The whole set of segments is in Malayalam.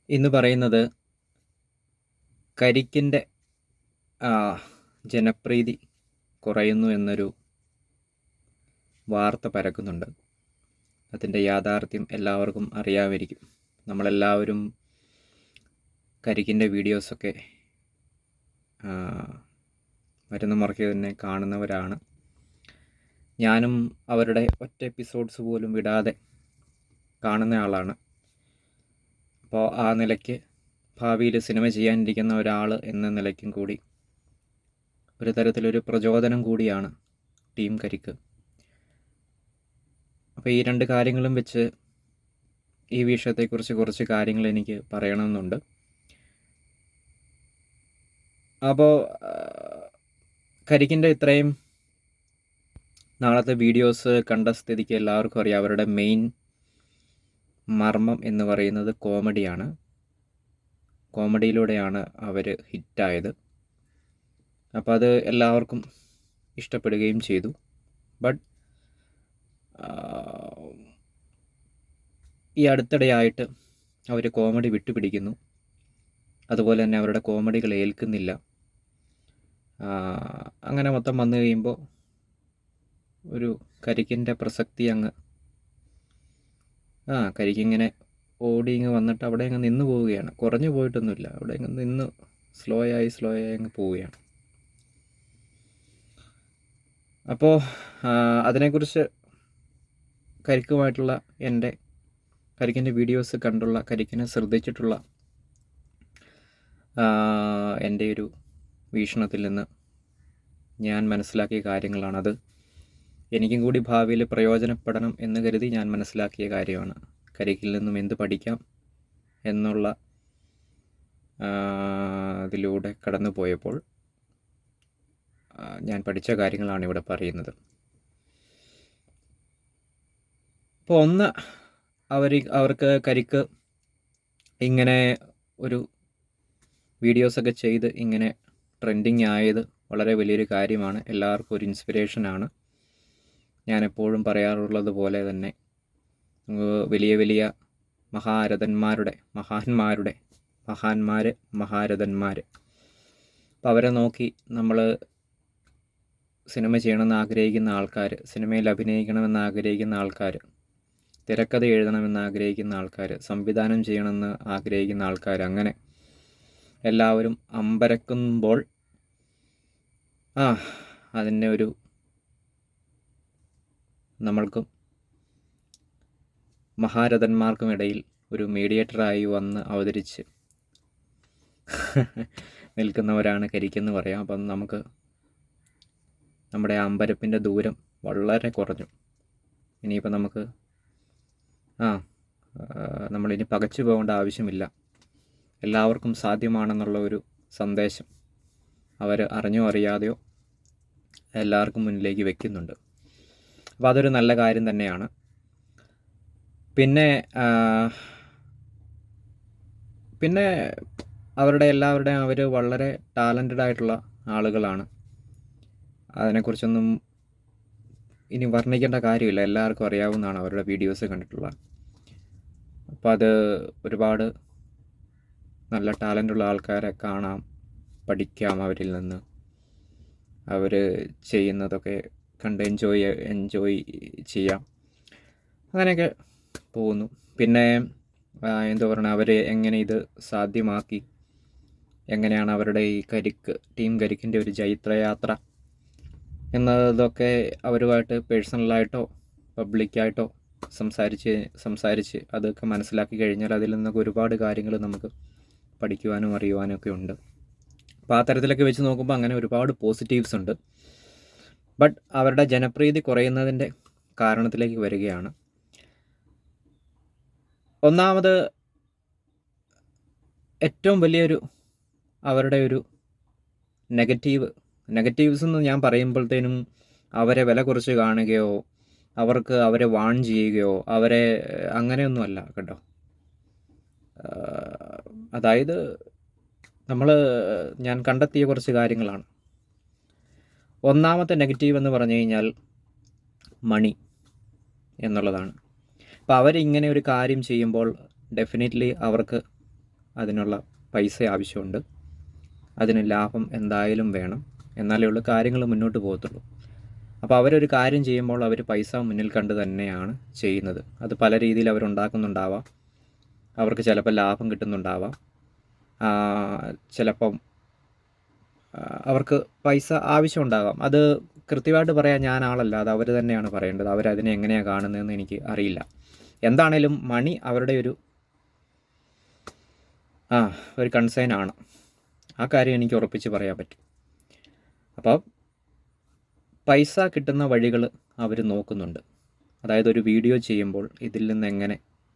ഇന്ന് പറയുന്നത് കരിക്കിൻ്റെ ജനപ്രീതി കുറയുന്നു എന്നൊരു വാർത്ത പരക്കുന്നുണ്ട്. അതിൻ്റെ യാഥാർത്ഥ്യം എല്ലാവർക്കും അറിയാമായിരിക്കും. നമ്മളെല്ലാവരും കരിക്കിൻ്റെ വീഡിയോസൊക്കെ വരുന്ന മുറയ്ക്ക് തന്നെ കാണുന്നവരാണ്. ഞാനും അവരുടെ ഒറ്റ എപ്പിസോഡ്സ് പോലും വിടാതെ കാണുന്ന ആളാണ്. അപ്പോൾ ആ നിലയ്ക്ക് ഭാവിയിൽ സിനിമ ചെയ്യാനിരിക്കുന്ന ഒരാൾ എന്ന നിലയ്ക്കും കൂടി ഒരു തരത്തിലൊരു പ്രചോദനം കൂടിയാണ് ടീം കരിക്ക്. അപ്പോൾ ഈ രണ്ട് കാര്യങ്ങളും വെച്ച് ഈ വിഷയത്തെക്കുറിച്ച് കുറച്ച് കാര്യങ്ങൾ എനിക്ക് പറയണമെന്നുണ്ട്. അപ്പോൾ കരിക്കിൻ്റെ ഇത്രയും നാളത്തെ വീഡിയോസ് കണ്ട സ്ഥിതിക്ക് എല്ലാവർക്കും അറിയാം, അവരുടെ മെയിൻ മർമ്മം എന്ന് പറയുന്നത് കോമഡിയാണ്. കോമഡിയിലൂടെയാണ് അവർ ഹിറ്റായത്. അപ്പോൾ അത് എല്ലാവർക്കും ഇഷ്ടപ്പെടുകയും ചെയ്തു. ബട്ട് ഈ അടുത്തിടെയായിട്ട് അവർ കോമഡി വിട്ടുപിടിക്കുന്നു. അതുപോലെ തന്നെ അവരുടെ കോമഡികൾ ഏൽക്കുന്നില്ല. അങ്ങനെ മൊത്തം വന്നു കഴിയുമ്പോൾ ഒരു കരിക്കിൻ്റെ പ്രസക്തി അങ്ങ് കരിക്കിങ്ങനെ ഓടി വന്നിട്ട് അവിടെ അങ്ങ് നിന്ന് പോവുകയാണ്. കുറഞ്ഞു പോയിട്ടൊന്നുമില്ല, അവിടെ അങ്ങ് നിന്ന് സ്ലോ ആയി അങ്ങ് പോവുകയാണ്. അപ്പോൾ അതിനെക്കുറിച്ച് കരിക്കുമായിട്ടുള്ള കരിക്കിൻ്റെ വീഡിയോസ് കണ്ടുള്ള, കരിക്കിനെ ശ്രദ്ധിച്ചിട്ടുള്ള എൻ്റെ ഒരു വീക്ഷണത്തിൽ നിന്ന് ഞാൻ മനസ്സിലാക്കിയ കാര്യങ്ങളാണത്. എനിക്കും കൂടി ഭാവിയിൽ പ്രയോജനപ്പെടണം എന്ന് കരുതി ഞാൻ മനസ്സിലാക്കിയ കാര്യമാണ്. കരിക്കിൽ നിന്നും എന്ത് പഠിക്കാം എന്നുള്ള അതിലൂടെ കടന്നു പോയപ്പോൾ ഞാൻ പഠിച്ച കാര്യങ്ങളാണ് ഇവിടെ പറയുന്നത്. അപ്പോൾ ഒന്ന്, അവർക്ക് കരിക്ക് ഇങ്ങനെ ഒരു വീഡിയോസൊക്കെ ചെയ്ത് ഇങ്ങനെ ട്രെൻഡിങ് ആയത് വളരെ വലിയൊരു കാര്യമാണ്. എല്ലാവർക്കും ഒരു ഇൻസ്പിറേഷനാണ്. ഞാനെപ്പോഴും പറയാറുള്ളത് പോലെ തന്നെ വലിയ വലിയ മഹാരഥന്മാർ അപ്പോൾ അവരെ നോക്കി നമ്മൾ സിനിമ ചെയ്യണമെന്ന് ആഗ്രഹിക്കുന്ന ആൾക്കാർ, സിനിമയിൽ അഭിനയിക്കണമെന്ന് ആഗ്രഹിക്കുന്ന ആൾക്കാർ, തിരക്കഥ എഴുതണമെന്ന് ആഗ്രഹിക്കുന്ന ആൾക്കാർ, സംവിധാനം ചെയ്യണമെന്ന് ആഗ്രഹിക്കുന്ന ആൾക്കാർ, അങ്ങനെ എല്ലാവരും അമ്പരക്കുമ്പോൾ അതിൻ്റെ ഒരു നമ്മൾക്കും മഹാരഥന്മാർക്കും ഇടയിൽ ഒരു മീഡിയേറ്ററായി വന്ന് അവതരിച്ച് നിൽക്കുന്നവരാണ് കരിക്കെന്ന് പറയാം. അപ്പം നമുക്ക് നമ്മുടെ അമ്പരപ്പിൻ്റെ ദൂരം വളരെ കുറഞ്ഞു. ഇനിയിപ്പോൾ നമുക്ക് നമ്മളിനി പകച്ചു പോകേണ്ട ആവശ്യമില്ല. എല്ലാവർക്കും സാധ്യമാണെന്നുള്ള ഒരു സന്ദേശം അവർ അറിഞ്ഞോ അറിയാതെയോ എല്ലാവർക്കും മുന്നിലേക്ക് വെക്കുന്നുണ്ട്. അപ്പോൾ അതൊരു നല്ല കാര്യം തന്നെയാണ്. പിന്നെ എല്ലാവരുടെയും അവർ വളരെ ടാലൻറ്റഡ് ആയിട്ടുള്ള ആളുകളാണ്. അതിനെക്കുറിച്ചൊന്നും ഇനി വർണ്ണിക്കേണ്ട കാര്യമില്ല, എല്ലാവർക്കും അറിയാവുന്നതാണ് അവരുടെ വീഡിയോസ് കണ്ടിട്ടുള്ള. അപ്പോൾ അത് ഒരുപാട് നല്ല ടാലൻ്റുള്ള ആൾക്കാരെ കാണാം, പഠിക്കാം അവരിൽ നിന്ന്. അവർ ചെയ്യുന്നതൊക്കെ കണ്ട് എൻജോയ് ചെയ്യാം. അങ്ങനെയൊക്കെ പോകുന്നു. പിന്നെ എന്താ പറയുക, അവർ എങ്ങനെ ഇത് സാധ്യമാക്കി, എങ്ങനെയാണ് അവരുടെ ഈ ടീം കരിക്കിൻ്റെ ഒരു ജൈത്രയാത്ര എന്നതൊക്കെ അവരുമായിട്ട് പേഴ്സണലായിട്ടോ പബ്ലിക്കായിട്ടോ സംസാരിച്ച് അതൊക്കെ മനസ്സിലാക്കി കഴിഞ്ഞാൽ അതിൽ നിന്നൊക്കെ ഒരുപാട് കാര്യങ്ങൾ നമുക്ക് പഠിക്കുവാനും അറിയുവാനും ഒക്കെ ഉണ്ട്. അപ്പോൾ ആ തരത്തിലൊക്കെ വെച്ച് നോക്കുമ്പോൾ അങ്ങനെ ഒരുപാട് പോസിറ്റീവ്സ് ഉണ്ട്. ബട്ട് അവരുടെ ജനപ്രീതി കുറയുന്നതിൻ്റെ കാരണത്തിലേക്ക് വരികയാണ്. ഒന്നാമത്, ഏറ്റവും വലിയൊരു അവരുടെ ഒരു നെഗറ്റീവ്സ് എന്ന് ഞാൻ പറയുമ്പോഴത്തേനും അവരെ വില കുറച്ച് കാണുകയോ അവരെ വാൺ ചെയ്യുകയോ അങ്ങനെയൊന്നുമല്ല കേട്ടോ. അതായത് ഞാൻ കണ്ടെത്തിയ കുറച്ച് കാര്യങ്ങളാണ്. ഒന്നാമത്തെ നെഗറ്റീവ് എന്ന് പറഞ്ഞു കഴിഞ്ഞാൽ മണി എന്നുള്ളതാണ്. അപ്പോൾ അവരിങ്ങനെ ഒരു കാര്യം ചെയ്യുമ്പോൾ ഡെഫിനറ്റ്ലി അവർക്ക് അതിനുള്ള പൈസ ആവശ്യമുണ്ട്, അതിന് ലാഭം എന്തായാലും വേണം, എന്നാലേ ഉള്ളൂ കാര്യങ്ങൾ മുന്നോട്ട് പോകത്തുള്ളൂ. അപ്പോൾ അവരൊരു കാര്യം ചെയ്യുമ്പോൾ അവർ പൈസ മുന്നിൽ കണ്ട് തന്നെയാണ് ചെയ്യുന്നത്. അത് പല രീതിയിൽ അവരുണ്ടാക്കുന്നുണ്ടാവാം. അവർക്ക് ചിലപ്പോൾ ലാഭം കിട്ടുന്നുണ്ടാവാം, ചിലപ്പം അവർക്ക് പൈസ ആവശ്യമുണ്ടാകാം. അത് കൃത്യമായിട്ട് പറയാൻ ഞാൻ ആളല്ല, അത് അവർ തന്നെയാണ് പറയേണ്ടത്. അവരതിനെ എങ്ങനെയാണ് കാണുന്നതെന്ന് എനിക്ക് അറിയില്ല. എന്താണേലും മണി അവരുടെ ഒരു കൺസേൺ ആണ്. ആ കാര്യം എനിക്ക് ഉറപ്പിച്ച് പറയാൻ പറ്റും. അപ്പോൾ പൈസ കിട്ടുന്ന വഴികൾ അവർ നോക്കുന്നുണ്ട്. അതായത് ഒരു വീഡിയോ ചെയ്യുമ്പോൾ ഇതിൽ നിന്ന് എങ്ങനെ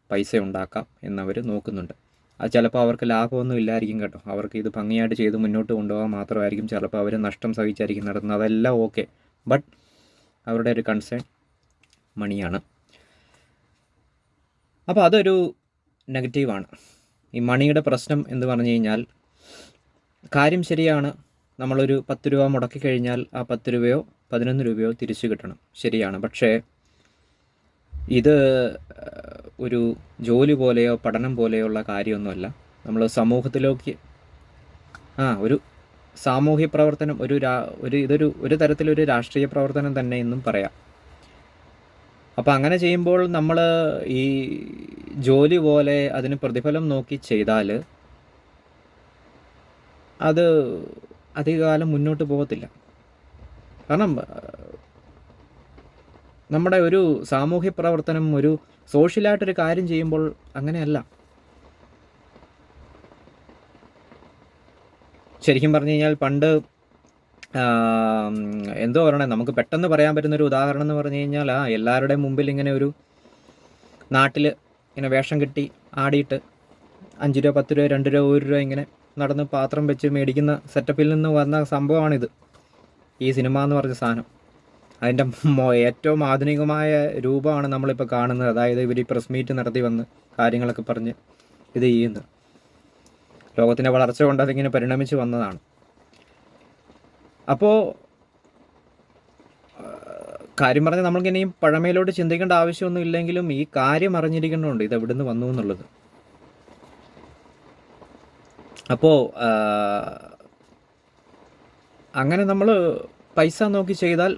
പൈസ ഉണ്ടാക്കാം എന്നവർ നോക്കുന്നുണ്ട്. അത് ചിലപ്പോൾ അവർക്ക് ലാഭമൊന്നും ഇല്ലായിരിക്കും കേട്ടോ. അവർക്ക് ഇത് ഭംഗിയായിട്ട് ചെയ്ത് മുന്നോട്ട് കൊണ്ടുപോകാൻ മാത്രമായിരിക്കും ചിലപ്പോൾ അവർ നഷ്ടം സഹിച്ചായിരിക്കും നടത്തുന്നത്. അതെല്ലാം ഓക്കെ, ബട്ട് അവരുടെ ഒരു കൺസേൺ മണിയാണ്. അപ്പോൾ അതൊരു നെഗറ്റീവാണ്. ഈ മണിയുടെ പ്രശ്നം എന്ന് പറഞ്ഞു കഴിഞ്ഞാൽ, കാര്യം ശരിയാണ്, നമ്മളൊരു 10 രൂപ മുടക്കി കഴിഞ്ഞാൽ ആ 10 രൂപയോ 11 രൂപയോ തിരിച്ചു കിട്ടണം, ശരിയാണ്. പക്ഷേ ഇത് ഒരു ജോലി പോലെയോ പഠനം പോലെയോ ഉള്ള കാര്യമൊന്നുമല്ല. നമ്മൾ സമൂഹത്തിലേക്ക് ഒരു സാമൂഹ്യ പ്രവർത്തനം, ഒരു തരത്തിലൊരു രാഷ്ട്രീയ പ്രവർത്തനം തന്നെ എന്നും പറയാം. അപ്പോൾ അങ്ങനെ ചെയ്യുമ്പോൾ നമ്മൾ ഈ ജോലി പോലെ അതിന് പ്രതിഫലം നോക്കി ചെയ്താൽ അത് അധികകാലം മുന്നോട്ട് പോകത്തില്ല. കാരണം നമ്മുടെ ഒരു സാമൂഹ്യ പ്രവർത്തനം, ഒരു സോഷ്യലായിട്ടൊരു കാര്യം ചെയ്യുമ്പോൾ അങ്ങനെയല്ല. ശരിക്കും പറഞ്ഞു കഴിഞ്ഞാൽ പണ്ട് എന്തോ പറയണേ, നമുക്ക് പെട്ടെന്ന് പറയാൻ പറ്റുന്നൊരു ഉദാഹരണം എന്ന് പറഞ്ഞു കഴിഞ്ഞാൽ, എല്ലാവരുടെയും മുമ്പിൽ ഇങ്ങനെ ഒരു നാട്ടിൽ ഇങ്ങനെ വേഷം കെട്ടി ആടിയിട്ട് 5 രൂപ 10 രൂപ 2 രൂപ 1 രൂപ ഇങ്ങനെ നടന്ന് പാത്രം വെച്ച് മേടിക്കുന്ന സെറ്റപ്പിൽ നിന്ന് വന്ന സംഭവമാണിത്, ഈ സിനിമ എന്ന് പറഞ്ഞ സാധനം. അതിൻ്റെ ഏറ്റവും ആധുനികമായ രൂപമാണ് നമ്മളിപ്പോൾ കാണുന്നത്. അതായത് ഇവർ ഈ പ്രസ് മീറ്റ് നടത്തി വന്ന് കാര്യങ്ങളൊക്കെ പറഞ്ഞ് ഇത് ചെയ്യുന്നത്. ലോകത്തിൻ്റെ വളർച്ച കൊണ്ട് അതിങ്ങനെ പരിണമിച്ച് വന്നതാണ്. അപ്പോൾ കാര്യം പറഞ്ഞാൽ നമ്മൾക്കിനിയും പഴമയിലോട്ട് ചിന്തിക്കേണ്ട ആവശ്യമൊന്നും ഇല്ലെങ്കിലും ഈ കാര്യം അറിഞ്ഞിരിക്കേണ്ടതുണ്ട്, ഇത് എവിടെ നിന്ന് വന്നു എന്നുള്ളത്. അപ്പോൾ അങ്ങനെ നമ്മൾ പൈസ നോക്കി ചെയ്താൽ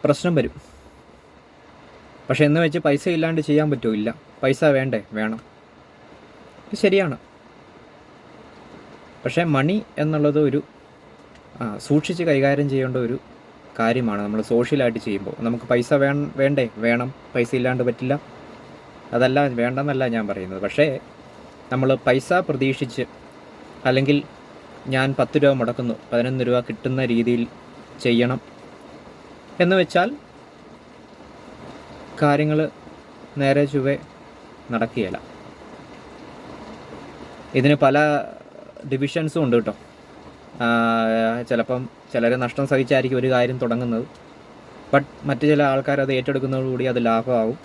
പ്രശ്നം വരും. പക്ഷെ എന്ന് വെച്ച് പൈസ ഇല്ലാണ്ട് ചെയ്യാൻ പറ്റുമോ? ഇല്ല. പൈസ വേണ്ടേ? വേണം. ശരിയാണ്. പക്ഷേ മണി എന്നുള്ളത് ഒരു സൂക്ഷിച്ച് കൈകാര്യം ചെയ്യേണ്ട ഒരു കാര്യമാണ്. നമ്മൾ സോഷ്യലായിട്ട് ചെയ്യുമ്പോൾ നമുക്ക് പൈസ വേണ്ടേ? വേണം. പൈസ ഇല്ലാണ്ട് പറ്റില്ല, അതല്ല വേണ്ടെന്നല്ല ഞാൻ പറയുന്നത്. പക്ഷേ നമ്മൾ പൈസ പ്രതീക്ഷിച്ച്, അല്ലെങ്കിൽ ഞാൻ 10 രൂപ മുടക്കുന്നു 11 രൂപ കിട്ടുന്ന രീതിയിൽ ചെയ്യണം എന്ന് വെച്ചാൽ കാര്യങ്ങൾ നേരെ ചൊവ്വേ നടക്കുകയില്ല. ഇതിന് പല ഡിവിഷൻസും ഉണ്ട് കേട്ടോ. ചിലപ്പം ചിലർ നഷ്ടം സഹിച്ചായിരിക്കും ഒരു കാര്യം തുടങ്ങുന്നത്, ബട്ട് മറ്റു ചില ആൾക്കാർ അത് ഏറ്റെടുക്കുന്നതോടുകൂടി അത് ലാഭമാവും,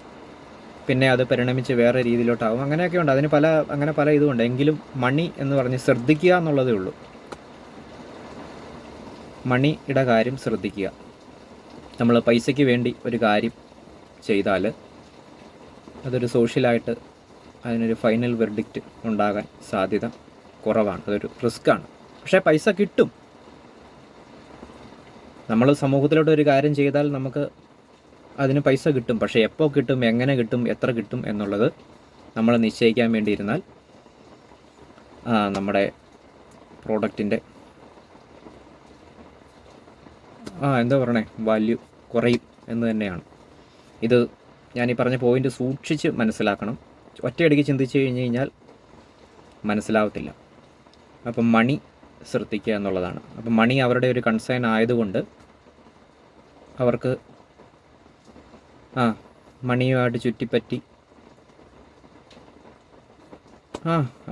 പിന്നെ അത് പരിണമിച്ച് വേറെ രീതിയിലോട്ടാവും. അങ്ങനെയൊക്കെ ഉണ്ട്. അതിന് അങ്ങനെ പല ഇതുമുണ്ട്. എങ്കിലും മണി എന്ന് പറഞ്ഞ് ശ്രദ്ധിക്കുക എന്നുള്ളതേ ഉള്ളൂ. മണിയുടെ കാര്യം ശ്രദ്ധിക്കുക. നമ്മൾ പൈസയ്ക്ക് വേണ്ടി ഒരു കാര്യം ചെയ്താൽ അതൊരു സോഷ്യലായിട്ട് അതിനൊരു ഫൈനൽ വെർഡിക്റ്റ് ഉണ്ടാകാൻ സാധ്യത കുറവാണ്. അതൊരു റിസ്ക്കാണ്. പക്ഷേ പൈസ കിട്ടും. നമ്മൾ സമൂഹത്തിലോട്ട് ഒരു കാര്യം ചെയ്താൽ നമുക്ക് അതിന് പൈസ കിട്ടും. പക്ഷേ എപ്പോൾ കിട്ടും, എങ്ങനെ കിട്ടും, എത്ര കിട്ടും എന്നുള്ളത് നമ്മൾ നിശ്ചയിക്കാൻ വേണ്ടിയിരുന്നാൽ നമ്മുടെ പ്രോഡക്റ്റിൻ്റെ എന്താ പറയണേ, വാല്യൂ കുറയും എന്ന് തന്നെയാണ്. ഇത് ഞാനീ പറഞ്ഞ പോയിൻ്റ് സൂക്ഷിച്ച് മനസ്സിലാക്കണം. ഒറ്റയടിക്ക് ചിന്തിച്ച് കഴിഞ്ഞ് കഴിഞ്ഞാൽ മനസ്സിലാവത്തില്ല. അപ്പം മണി ശ്രദ്ധിക്കുക എന്നുള്ളതാണ്. അപ്പം മണി അവരുടെ ഒരു കൺസേൺ ആയതുകൊണ്ട് അവർക്ക് മണിയുമായിട്ട് ചുറ്റിപ്പറ്റി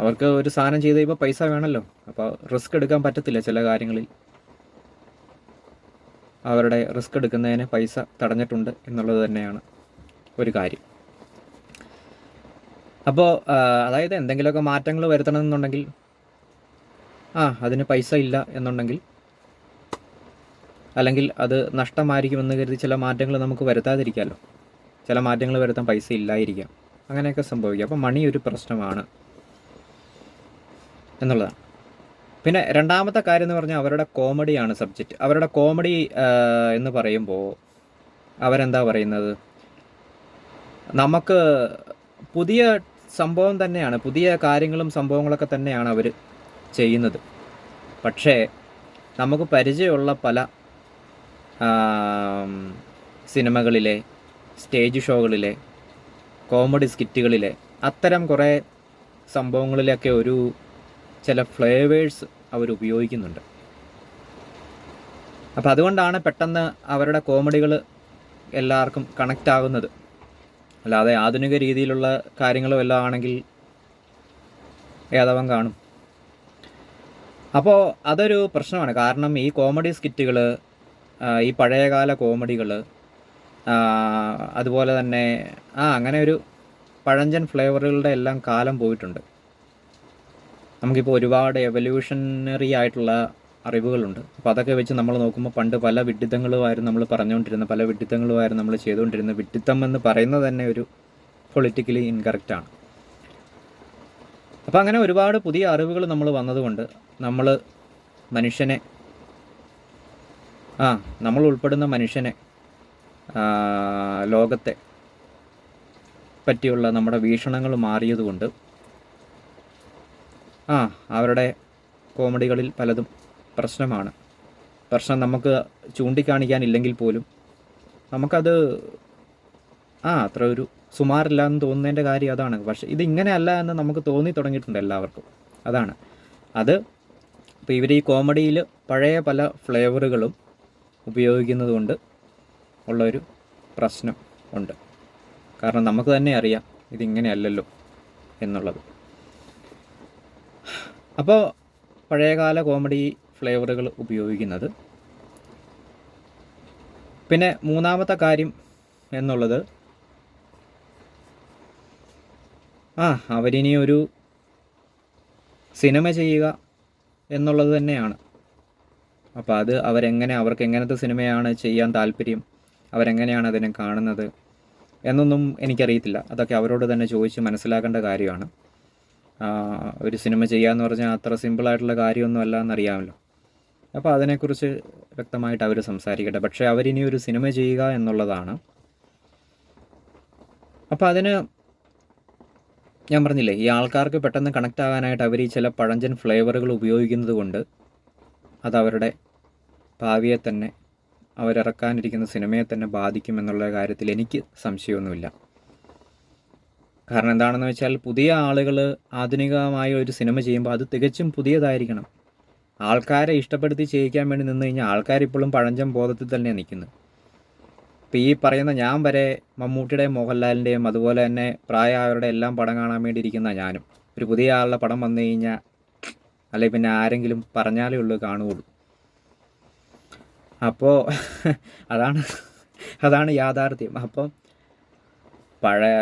അവർക്ക് ഒരു സാധനം ചെയ്ത് കഴിയുമ്പോൾ പൈസ വേണമല്ലോ. അപ്പോൾ റിസ്ക് എടുക്കാൻ പറ്റത്തില്ല ചില കാര്യങ്ങളിൽ. അവരുടെ റിസ്ക് എടുക്കുന്നതിന് പൈസ തടഞ്ഞിട്ടുണ്ട് എന്നുള്ളത് തന്നെയാണ് ഒരു കാര്യം. അപ്പോൾ അതായത് എന്തെങ്കിലുമൊക്കെ മാറ്റങ്ങൾ വരുത്തണമെന്നുണ്ടെങ്കിൽ അതിന് പൈസ ഇല്ല എന്നുണ്ടെങ്കിൽ, അല്ലെങ്കിൽ അത് നഷ്ടമായിരിക്കുമെന്ന് കരുതി ചില മാറ്റങ്ങൾ നമുക്ക് വരുത്താതിരിക്കാമല്ലോ. ചില മാറ്റങ്ങൾ വരുത്താൻ പൈസ ഇല്ലായിരിക്കാം. അങ്ങനെയൊക്കെ സംഭവിക്കും. അപ്പോൾ മണി ഒരു പ്രശ്നമാണ് എന്നുള്ളതാണ്. പിന്നെ രണ്ടാമത്തെ കാര്യം എന്ന് പറഞ്ഞാൽ അവരുടെ കോമഡിയാണ് സബ്ജക്റ്റ്. അവരുടെ കോമഡി എന്ന് പറയുമ്പോൾ അവരെന്താ പറയുന്നത്, നമുക്ക് പുതിയ സംഭവം തന്നെയാണ്, പുതിയ കാര്യങ്ങളും സംഭവങ്ങളൊക്കെ തന്നെയാണ് അവർ ചെയ്യുന്നത്. പക്ഷേ നമുക്ക് പരിചയമുള്ള പല സിനിമകളിലെ, സ്റ്റേജ് ഷോകളിലെ, കോമഡി സ്കിറ്റുകളിലെ അത്തരം കുറേ സംഭവങ്ങളിലൊക്കെ ഒരു ചില ഫ്ലേവേഴ്സ് അവർ ഉപയോഗിക്കുന്നുണ്ട്. അപ്പോൾ അതുകൊണ്ടാണ് പെട്ടെന്ന് അവരുടെ കോമഡികൾ എല്ലാവർക്കും കണക്റ്റ് ആകുന്നത്. അല്ലാതെ ആധുനിക രീതിയിലുള്ള കാര്യങ്ങളോ എല്ലാം ആണെങ്കിൽ ഏതവൻ കാണും. അപ്പോൾ അതൊരു പ്രശ്നമാണ്. കാരണം ഈ കോമഡി സ്കിറ്റുകൾ, ഈ പഴയകാല കോമഡികൾ, അതുപോലെ തന്നെ അങ്ങനെ ഒരു പഴഞ്ചൻ ഫ്ലേവറുകളുടെ എല്ലാം കാലം പോയിട്ടുണ്ട്. നമുക്കിപ്പോൾ ഒരുപാട് എവല്യൂഷണറി ആയിട്ടുള്ള അറിവുകളുണ്ട്. അപ്പോൾ അതൊക്കെ വെച്ച് നമ്മൾ നോക്കുമ്പോൾ പണ്ട് പല വിഡ്ഢിത്തങ്ങളുമായിരുന്നു നമ്മൾ പറഞ്ഞുകൊണ്ടിരുന്നത്, പല വിഡ്ഢിത്തങ്ങളുമായിരുന്നു നമ്മൾ ചെയ്തുകൊണ്ടിരുന്നത്. വിഡ്ഢിത്തം എന്ന് പറയുന്നത് തന്നെ ഒരു പൊളിറ്റിക്കലി ഇൻകറക്റ്റാണ്. അപ്പോൾ അങ്ങനെ ഒരുപാട് പുതിയ അറിവുകൾ നമ്മൾ വന്നതുകൊണ്ട് നമ്മൾ മനുഷ്യനെ, നമ്മൾ ഉൾപ്പെടുന്ന മനുഷ്യനെ, ലോകത്തെ പറ്റിയുള്ള നമ്മുടെ വീക്ഷണങ്ങൾ മാറിയതുകൊണ്ട് അവരുടെ കോമഡികളിൽ പലതും പ്രശ്നമാണ്. പ്രശ്നം നമുക്ക് ചൂണ്ടിക്കാണിക്കാനില്ലെങ്കിൽ പോലും നമുക്കത് അത്ര ഒരു സുമാറില്ല എന്ന് തോന്നുന്നതിൻ്റെ കാര്യം അതാണ്. പക്ഷേ ഇതിങ്ങനെയല്ല എന്ന് നമുക്ക് തോന്നി തുടങ്ങിയിട്ടുണ്ട് എല്ലാവർക്കും. അതാണ് അത്. ഇപ്പോൾ ഇവർ ഈ കോമഡിയിൽ പഴയ പല ഫ്ലേവറുകളും ഉപയോഗിക്കുന്നത് കൊണ്ട് ഉള്ളൊരു പ്രശ്നം ഉണ്ട്. കാരണം നമുക്ക് തന്നെ അറിയാം ഇതിങ്ങനെയല്ലല്ലോ എന്നുള്ളത്. അപ്പോൾ പഴയകാല കോമഡി ഫ്ലേവറുകൾ ഉപയോഗിക്കുന്നത്. പിന്നെ മൂന്നാമത്തെ കാര്യം എന്നുള്ളത് അവരിനി ഒരു സിനിമ ചെയ്യുക എന്നുള്ളത് തന്നെയാണ്. അപ്പോൾ അത് അവർക്ക് എങ്ങനത്തെ സിനിമയാണ് ചെയ്യാൻ താല്പര്യം, അവരെങ്ങനെയാണ് അതിനെ കാണുന്നത് എന്നൊന്നും എനിക്കറിയത്തില്ല. അതൊക്കെ അവരോട് തന്നെ ചോദിച്ച് മനസ്സിലാക്കേണ്ട കാര്യമാണ്. ഒരു സിനിമ ചെയ്യാമെന്ന് പറഞ്ഞാൽ അത്ര സിമ്പിളായിട്ടുള്ള കാര്യമൊന്നും അല്ല എന്നറിയാമല്ലോ. അപ്പോൾ അതിനെക്കുറിച്ച് വ്യക്തമായിട്ട് അവർ സംസാരിക്കട്ടെ. പക്ഷേ അവരിനി ഒരു സിനിമ ചെയ്യുക എന്നുള്ളതാണ്. അപ്പോൾ അതിന് ഞാൻ പറഞ്ഞില്ലേ, ഈ ആൾക്കാർക്ക് പെട്ടെന്ന് കണക്റ്റ് ആകാനായിട്ട് അവർ ഈ ചില പഴഞ്ചൻ ഫ്ലേവറുകൾ ഉപയോഗിക്കുന്നത് കൊണ്ട് അതവരുടെ ഭാവിയെ തന്നെ, അവരിറക്കാനിരിക്കുന്ന സിനിമയെ തന്നെ ബാധിക്കുമെന്നുള്ള കാര്യത്തിൽ എനിക്ക് സംശയമൊന്നുമില്ല. കാരണം എന്താണെന്ന് വെച്ചാൽ, പുതിയ ആളുകൾ ആധുനികമായ ഒരു സിനിമ ചെയ്യുമ്പോൾ അത് തികച്ചും പുതിയതായിരിക്കണം. ആൾക്കാരെ ഇഷ്ടപ്പെടുത്തി ചെയ്യിക്കാൻ വേണ്ടി നിന്ന് കഴിഞ്ഞാൽ ആൾക്കാരിപ്പോഴും പഴഞ്ചൻ ബോധത്തിൽ തന്നെയാണ് നിൽക്കുന്നത്. ഇപ്പോൾ ഈ പറയുന്ന ഞാൻ വരെ മമ്മൂട്ടിയുടെയും മോഹൻലാലിൻ്റെയും അതുപോലെ തന്നെ പ്രായമായവരുടെ എല്ലാം പടം കാണാൻ വേണ്ടി ഇരിക്കുന്ന ഞാനും, ഒരു പുതിയ ആളുടെ പടം വന്നു കഴിഞ്ഞാൽ അല്ലെങ്കിൽ പിന്നെ ആരെങ്കിലും പറഞ്ഞാലേ ഉള്ളൂ കാണുകയുള്ളൂ. അപ്പോൾ അതാണ് യാഥാർത്ഥ്യം. അപ്പം പഴയ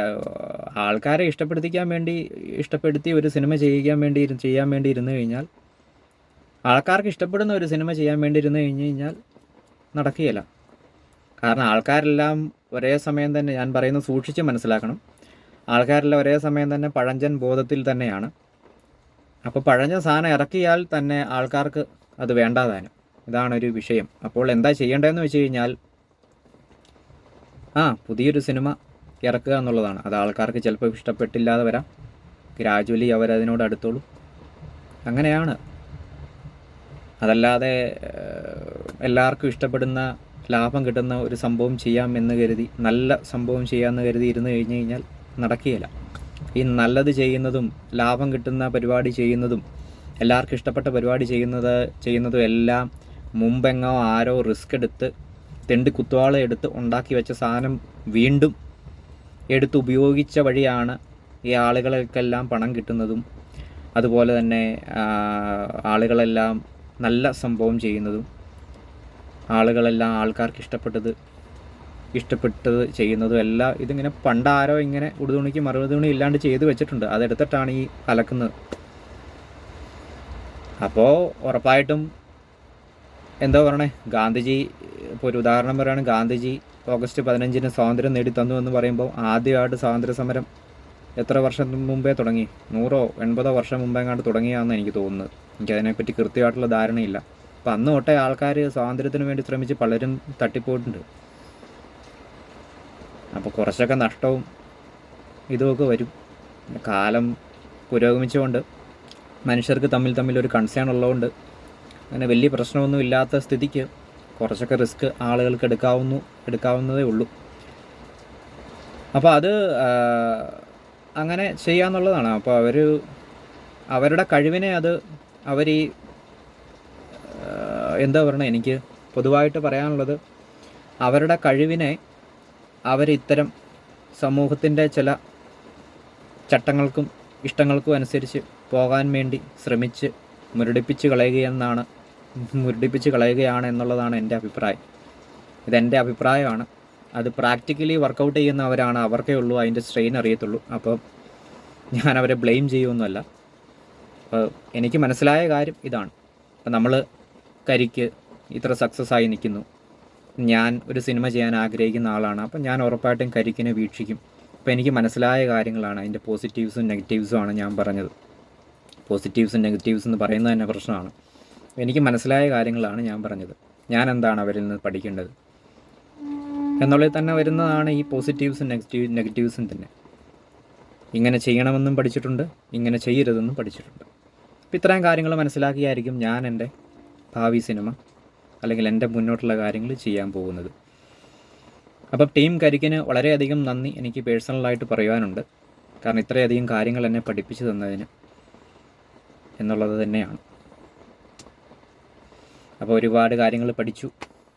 ആൾക്കാരെ ഇഷ്ടപ്പെടുത്തി ഒരു സിനിമ ചെയ്യാൻ വേണ്ടി ഇരുന്ന് കഴിഞ്ഞാൽ, ആൾക്കാർക്ക് ഇഷ്ടപ്പെടുന്ന ഒരു സിനിമ ചെയ്യാൻ വേണ്ടി ഇരുന്ന് കഴിഞ്ഞാൽ നടക്കുകയില്ല. കാരണം ആൾക്കാരെല്ലാം ഒരേ സമയം തന്നെ, ഞാൻ പറയുന്നത് സൂക്ഷിച്ച് മനസ്സിലാക്കണം, ആൾക്കാരെല്ലാം ഒരേ സമയം തന്നെ പഴഞ്ചൻ ബോധത്തിൽ തന്നെയാണ്. അപ്പോൾ പഴഞ്ഞ സാധനം ഇറക്കിയാൽ തന്നെ ആൾക്കാർക്ക് അത് വേണ്ടാതാനും. ഇതാണൊരു വിഷയം. അപ്പോൾ എന്താ ചെയ്യേണ്ടതെന്ന് വെച്ച് കഴിഞ്ഞാൽ പുതിയൊരു സിനിമ ഇറക്കുക എന്നുള്ളതാണ്. അത് ആൾക്കാർക്ക് ചിലപ്പോൾ ഇഷ്ടപ്പെട്ടില്ലാതെ വരാം. ഗ്രാജുവലി അവരതിനോട് അടുത്തോളും. അങ്ങനെയാണ്. അതല്ലാതെ എല്ലാവർക്കും ഇഷ്ടപ്പെടുന്ന, ലാഭം കിട്ടുന്ന ഒരു സംഭവം ചെയ്യാമെന്ന് കരുതി, നല്ല സംഭവം ചെയ്യാമെന്ന് കരുതി ഇരുന്ന് കഴിഞ്ഞ് കഴിഞ്ഞാൽ നടക്കുകയില്ല. ഈ നല്ലത് ചെയ്യുന്നതും ലാഭം കിട്ടുന്ന പരിപാടി ചെയ്യുന്നതും എല്ലാവർക്കും ഇഷ്ടപ്പെട്ട പരിപാടി ചെയ്യുന്നതും എല്ലാം മുമ്പെങ്ങോ ആരോ റിസ്ക് എടുത്ത് തെണ്ടി കുത്തുവാള എടുത്ത് ഉണ്ടാക്കി വെച്ച സാധനം വീണ്ടും എടുത്ത് ഉപയോഗിച്ച വഴിയാണ് ഈ ആളുകൾക്കെല്ലാം പണം കിട്ടുന്നതും, അതുപോലെ തന്നെ ആളുകളെല്ലാം നല്ല സംഭവം ചെയ്യുന്നതും, ആളുകളെല്ലാം ആൾക്കാർക്ക് ഇഷ്ടപ്പെട്ടത് ചെയ്യുന്നതും എല്ലാം. ഇതിങ്ങനെ പണ്ടാരോ ഇങ്ങനെ ഉടുതുണിക്ക് മറുതുണി ഇല്ലാണ്ട് ചെയ്ത് വെച്ചിട്ടുണ്ട്. അതെടുത്തിട്ടാണ് ഈ കലക്കുന്നത്. അപ്പോൾ ഉറപ്പായിട്ടും എന്താ പറയണേ, ഗാന്ധിജി, ഇപ്പോൾ ഒരു ഉദാഹരണം പറയുകയാണ്, ഗാന്ധിജി ഓഗസ്റ്റ് 15 സ്വാതന്ത്ര്യം നേടി തന്നു എന്ന് പറയുമ്പോൾ ആദ്യമായിട്ട് സ്വാതന്ത്ര്യ സമരം എത്ര വർഷം മുമ്പേ തുടങ്ങി, 100-80 വർഷം മുമ്പേ കണ്ട് തുടങ്ങിയാണെന്ന് എനിക്ക് തോന്നുന്നത്. എനിക്കതിനെപ്പറ്റി കൃത്യമായിട്ടുള്ള ധാരണയില്ല. അപ്പം അന്ന് തൊട്ടേ ആൾക്കാർ സ്വാതന്ത്ര്യത്തിന് വേണ്ടി ശ്രമിച്ച് പലരും തട്ടിപ്പോയിട്ടുണ്ട്. അപ്പോൾ കുറച്ചൊക്കെ നഷ്ടവും ഇതുമൊക്കെ വരും. കാലം പുരോഗമിച്ചുകൊണ്ട് മനുഷ്യർക്ക് തമ്മിലൊരു കൺസേൺ ഉള്ളതുകൊണ്ട് അങ്ങനെ വലിയ പ്രശ്നമൊന്നും ഇല്ലാത്ത സ്ഥിതിക്ക് കുറച്ചൊക്കെ റിസ്ക് ആളുകൾക്ക് എടുക്കാവുന്നതേ ഉള്ളൂ. അപ്പോൾ അത് അങ്ങനെ ചെയ്യാന്നുള്ളതാണ്. അപ്പോൾ അവരുടെ കഴിവിനെ അവർ എന്താ പറയുക, എനിക്ക് പൊതുവായിട്ട് പറയാനുള്ളത്, അവരുടെ കഴിവിനെ അവരിത്തരം സമൂഹത്തിൻ്റെ ചില ചട്ടങ്ങൾക്കും ഇഷ്ടങ്ങൾക്കും അനുസരിച്ച് പോകാൻ വേണ്ടി ശ്രമിച്ച് മുരടിപ്പിച്ച് കളയുകയാണ് എന്നുള്ളതാണ് എൻ്റെ അഭിപ്രായം. ഇതെൻ്റെ അഭിപ്രായമാണ്. അത് പ്രാക്ടിക്കലി വർക്കൗട്ട് ചെയ്യുന്നവരാണ്, അവർക്കേ ഉള്ളൂ അതിൻ്റെ സ്ട്രെയിൻ അറിയത്തുള്ളൂ. അപ്പോൾ ഞാൻ അവരെ ബ്ലെയിം ചെയ്യുമൊന്നുമല്ല. അപ്പോൾ എനിക്ക് മനസ്സിലായ കാര്യം ഇതാണ്. അപ്പം നമ്മൾ കരിക്ക് ഇത്ര സക്സസ് ആയി നിൽക്കുന്നു. ഞാൻ ഒരു സിനിമ ചെയ്യാൻ ആഗ്രഹിക്കുന്ന ആളാണ്. അപ്പം ഞാൻ ഉറപ്പായിട്ടും കരിക്കിനെ വീക്ഷിക്കും. അപ്പോൾ എനിക്ക് മനസ്സിലായ കാര്യങ്ങളാണ്, അതിൻ്റെ പോസിറ്റീവ്സും നെഗറ്റീവ്സും ആണ് ഞാൻ പറഞ്ഞത്. പോസിറ്റീവ്സും നെഗറ്റീവ്സും എന്ന് പറയുന്നത് തന്നെ പ്രശ്നമാണ്. എനിക്ക് മനസ്സിലായ കാര്യങ്ങളാണ് ഞാൻ പറഞ്ഞത്. ഞാൻ എന്താണ് അവരിൽ നിന്ന് പഠിക്കേണ്ടത് എന്നുള്ളത് തന്നെ വരുന്നതാണ് ഈ പോസിറ്റീവ്സും നെഗറ്റീവ്സും തന്നെ. ഇങ്ങനെ ചെയ്യണമെന്നും പഠിച്ചിട്ടുണ്ട്, ഇങ്ങനെ ചെയ്യരുതെന്നും പഠിച്ചിട്ടുണ്ട്. അപ്പോൾ ഇത്രയും കാര്യങ്ങൾ മനസ്സിലാക്കിയായിരിക്കും ഞാൻ എൻ്റെ ഭാവി സിനിമ അല്ലെങ്കിൽ എൻ്റെ മുന്നോട്ടുള്ള കാര്യങ്ങൾ ചെയ്യാൻ പോകുന്നത്. അപ്പം ടീം കരിക്കിന് വളരെയധികം നന്ദി എനിക്ക് പേഴ്സണലായിട്ട് പറയുവാനുണ്ട്. കാരണം ഇത്രയധികം കാര്യങ്ങൾ എന്നെ പഠിപ്പിച്ചു തന്നതിന് എന്നുള്ളത് തന്നെയാണ്. അപ്പോൾ ഒരുപാട് കാര്യങ്ങൾ പഠിച്ചു,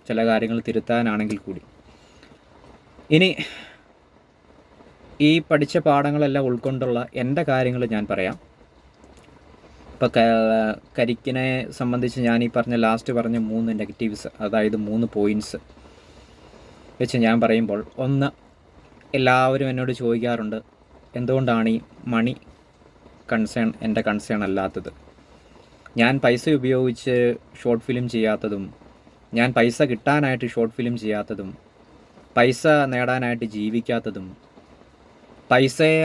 ചില കാര്യങ്ങൾ തിരുത്താനാണെങ്കിൽ കൂടി. ഇനി ഈ പഠിച്ച പാഠങ്ങളെല്ലാം ഉൾക്കൊണ്ടുള്ള എൻ്റെ കാര്യങ്ങൾ ഞാൻ പറയാം. ഇപ്പോൾ കരിക്കിനെ സംബന്ധിച്ച് ഞാൻ ഈ ലാസ്റ്റ് പറഞ്ഞ 3 നെഗറ്റീവ്സ്, അതായത് 3 പോയിൻറ്റ്സ് വെച്ച് ഞാൻ പറയുമ്പോൾ, ഒന്ന്, എല്ലാവരും എന്നോട് ചോദിക്കാറുണ്ട് എന്തുകൊണ്ടാണ് ഈ മണി കൺസേൺ എൻ്റെ കൺസേൺ അല്ലാത്തത്. ഞാൻ പൈസ ഉപയോഗിച്ച് ഷോർട്ട് ഫിലിം ചെയ്യാത്തതും, ഞാൻ പൈസ കിട്ടാനായിട്ട് ഷോർട്ട് ഫിലിം ചെയ്യാത്തതും, പൈസ നേടാനായിട്ട് ജീവിക്കാത്തതും, പൈസയെ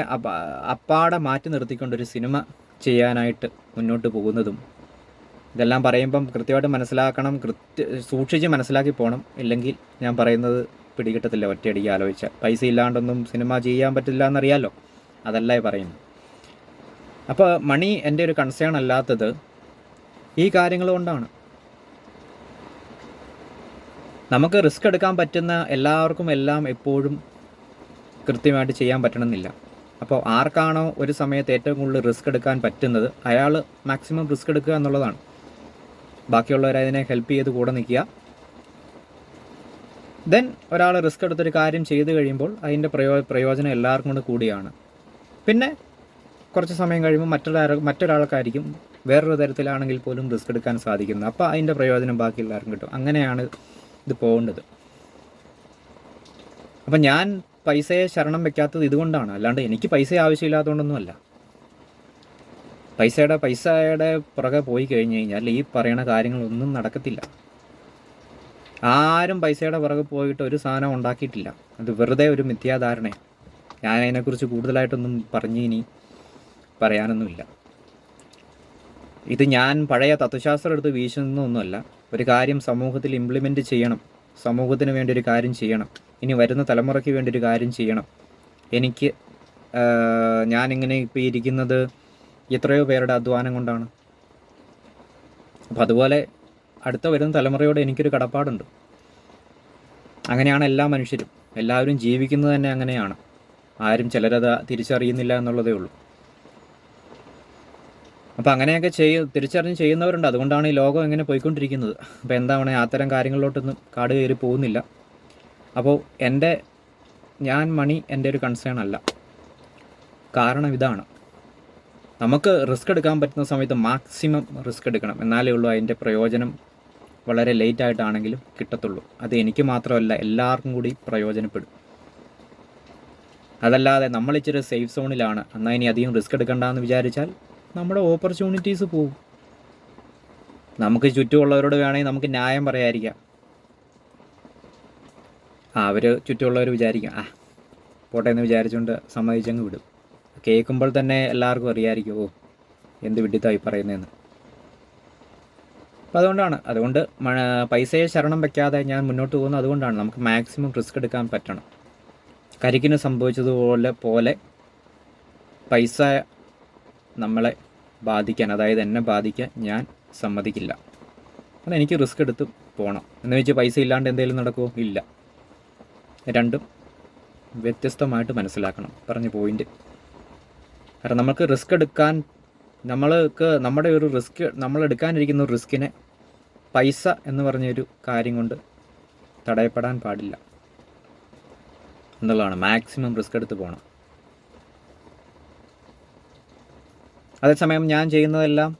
അപ്പാടെ മാറ്റി നിർത്തിക്കൊണ്ടൊരു സിനിമ ചെയ്യാനായിട്ട് മുന്നോട്ട് പോകുന്നതും, ഇതെല്ലാം പറയുമ്പം കൃത്യമായിട്ട് മനസ്സിലാക്കണം, സൂക്ഷിച്ച് മനസ്സിലാക്കി പോകണം. ഇല്ലെങ്കിൽ ഞാൻ പറയുന്നത് പിടികിട്ടത്തില്ല ഒറ്റയടിക്ക് ആലോചിച്ചാൽ. പൈസ ഇല്ലാണ്ടൊന്നും സിനിമ ചെയ്യാൻ പറ്റില്ല എന്നറിയാമല്ലോ, അതല്ല പറയുന്നത്. അപ്പോൾ മണി എൻ്റെ ഒരു കൺസേൺ അല്ലാത്തത് ഈ കാര്യങ്ങൾ കൊണ്ടാണ്. നമുക്ക് റിസ്ക് എടുക്കാൻ പറ്റുന്ന എല്ലാവർക്കും എല്ലാം എപ്പോഴും കൃത്യമായിട്ട് ചെയ്യാൻ പറ്റണമെന്നില്ല. അപ്പോൾ ആർക്കാണോ ഒരു സമയത്ത് ഏറ്റവും കൂടുതൽ റിസ്ക് എടുക്കാൻ പറ്റുന്നത് അയാൾ മാക്സിമം റിസ്ക് എടുക്കുക എന്നുള്ളതാണ്. ബാക്കിയുള്ളവരതിനെ ഹെൽപ്പ് ചെയ്ത് കൂടെ നിൽക്കുക. ദെൻ ഒരാൾ റിസ്ക് എടുത്തൊരു കാര്യം ചെയ്ത് കഴിയുമ്പോൾ അതിൻ്റെ പ്രയോജനം എല്ലാവർക്കും കൂടിയാണ്. പിന്നെ കുറച്ച് സമയം കഴിയുമ്പോൾ മറ്റൊരാൾക്കായിരിക്കും വേറൊരു തരത്തിലാണെങ്കിൽ പോലും റിസ്ക് എടുക്കാൻ സാധിക്കുന്നത്. അപ്പോൾ അതിൻ്റെ പ്രയോജനം ബാക്കി എല്ലാവർക്കും കിട്ടും. അങ്ങനെയാണ് ഇത് പോകേണ്ടത്. അപ്പം ഞാൻ പൈസയെ ശരണം വെക്കാത്തത് ഇതുകൊണ്ടാണ്, അല്ലാണ്ട് എനിക്ക് പൈസ ആവശ്യമില്ലാത്തതുകൊണ്ടൊന്നുമല്ല. പൈസയുടെ പുറകെ പോയി കഴിഞ്ഞ് കഴിഞ്ഞാൽ ഈ പറയുന്ന കാര്യങ്ങളൊന്നും നടക്കത്തില്ല. ആരും പൈസയുടെ പുറകെ പോയിട്ട് ഒരു സാധനം ഉണ്ടാക്കിയിട്ടില്ല. അത് വെറുതെ ഒരു മിഥ്യാധാരണയാണ്. ഞാൻ അതിനെക്കുറിച്ച് കൂടുതലായിട്ടൊന്നും ഇനി പറയാനൊന്നുമില്ല. ഇത് ഞാൻ പഴയ തത്വശാസ്ത്രം എടുത്ത് വീശുന്നൊന്നുമല്ല. ഒരു കാര്യം സമൂഹത്തിൽ ഇംപ്ലിമെൻറ്റ് ചെയ്യണം, സമൂഹത്തിന് വേണ്ടി ഒരു കാര്യം ചെയ്യണം, ഇനി വരുന്ന തലമുറയ്ക്ക് വേണ്ടി ഒരു കാര്യം ചെയ്യണം. ഞാനിങ്ങനെ ഇപ്പോൾ ഇരിക്കുന്നത് എത്രയോ പേരുടെ അധ്വാനം കൊണ്ടാണ്. അപ്പോൾ അതുപോലെ അടുത്ത വരുന്ന തലമുറയോട് എനിക്കൊരു കടപ്പാടുണ്ട്. അങ്ങനെയാണ് എല്ലാ മനുഷ്യരും, എല്ലാവരും ജീവിക്കുന്നത് തന്നെ അങ്ങനെയാണ്. ആരും ചിലരത് തിരിച്ചറിയുന്നില്ല എന്നുള്ളതേ ഉള്ളൂ. അപ്പോൾ അങ്ങനെയൊക്കെ തിരിച്ചറിഞ്ഞ് ചെയ്യുന്നവരുണ്ട്. അതുകൊണ്ടാണ് ഈ ലോകം ഇങ്ങനെ പോയിക്കൊണ്ടിരിക്കുന്നത്. അപ്പോൾ എന്താണ് അത്തരം കാര്യങ്ങളിലോട്ടൊന്നും കാട് കയറി പോകുന്നില്ല. അപ്പോൾ മണി എൻ്റെ ഒരു കൺസേൺ അല്ല. കാരണം ഇതാണ്, നമുക്ക് റിസ്ക് എടുക്കാൻ പറ്റുന്ന സമയത്ത് മാക്സിമം റിസ്ക് എടുക്കണം. എന്നാലേ ഉള്ളൂ അതിൻ്റെ പ്രയോജനം വളരെ ലേറ്റായിട്ടാണെങ്കിലും കിട്ടത്തുള്ളൂ. അത് എനിക്ക് മാത്രമല്ല, എല്ലാവർക്കും കൂടി പ്രയോജനപ്പെടും. അതല്ലാതെ നമ്മളിച്ചിരി സേഫ് സോണിലാണ്, എന്നാൽ ഇനി അധികം റിസ്ക് എടുക്കണ്ടെന്ന് വിചാരിച്ചാൽ നമ്മുടെ ഓപ്പർച്യൂണിറ്റീസ് പോകും. നമുക്ക് ചുറ്റുമുള്ളവരോട് വേണമെങ്കിൽ നമുക്ക് ന്യായം പറയാതിരിക്കാം. അവർ ചുറ്റുമുള്ളവർ വിചാരിക്കാം പോട്ടെ എന്ന് വിചാരിച്ചുകൊണ്ട് സമ്മതിച്ചങ്ങ് വിടും. കേൾക്കുമ്പോൾ തന്നെ എല്ലാവർക്കും അറിയാമായിരിക്കും, ഓ എന്ത് വിഡിത്തായി പറയുന്നതെന്ന്. അപ്പോൾ അതുകൊണ്ട് പൈസയെ ശരണം വയ്ക്കാതെ ഞാൻ മുന്നോട്ട് പോകുന്നത് അതുകൊണ്ടാണ്. നമുക്ക് മാക്സിമം റിസ്ക് എടുക്കാൻ പറ്റണം. കരിക്കിന് സംഭവിച്ചതുപോലെ പൈസ നമ്മളെ ബാധിക്കാൻ, അതായത് എന്നെ ബാധിക്കാൻ ഞാൻ സമ്മതിക്കില്ല. കാരണം എനിക്ക് റിസ്ക് എടുത്ത് പോകണം. എന്ന് വെച്ച് പൈസ ഇല്ലാണ്ട് എന്തെങ്കിലും നടക്കുമോ? ഇല്ല. രണ്ടും വ്യത്യസ്തമായിട്ട് മനസ്സിലാക്കണം, പറഞ്ഞ പോയിൻ്റ്. കാരണം നമുക്ക് റിസ്ക് എടുക്കാൻ, നമ്മുടെ ഒരു റിസ്ക്, നമ്മൾ എടുക്കാനിരിക്കുന്ന ഒരു റിസ്കിനെ പൈസ എന്ന് പറഞ്ഞൊരു കാര്യം കൊണ്ട് തടയപ്പെടാൻ പാടില്ല എന്നുള്ളതാണ്. മാക്സിമം റിസ്ക് എടുത്ത് പോകണം. അതേസമയം ഞാൻ ചെയ്യുന്നതെല്ലാം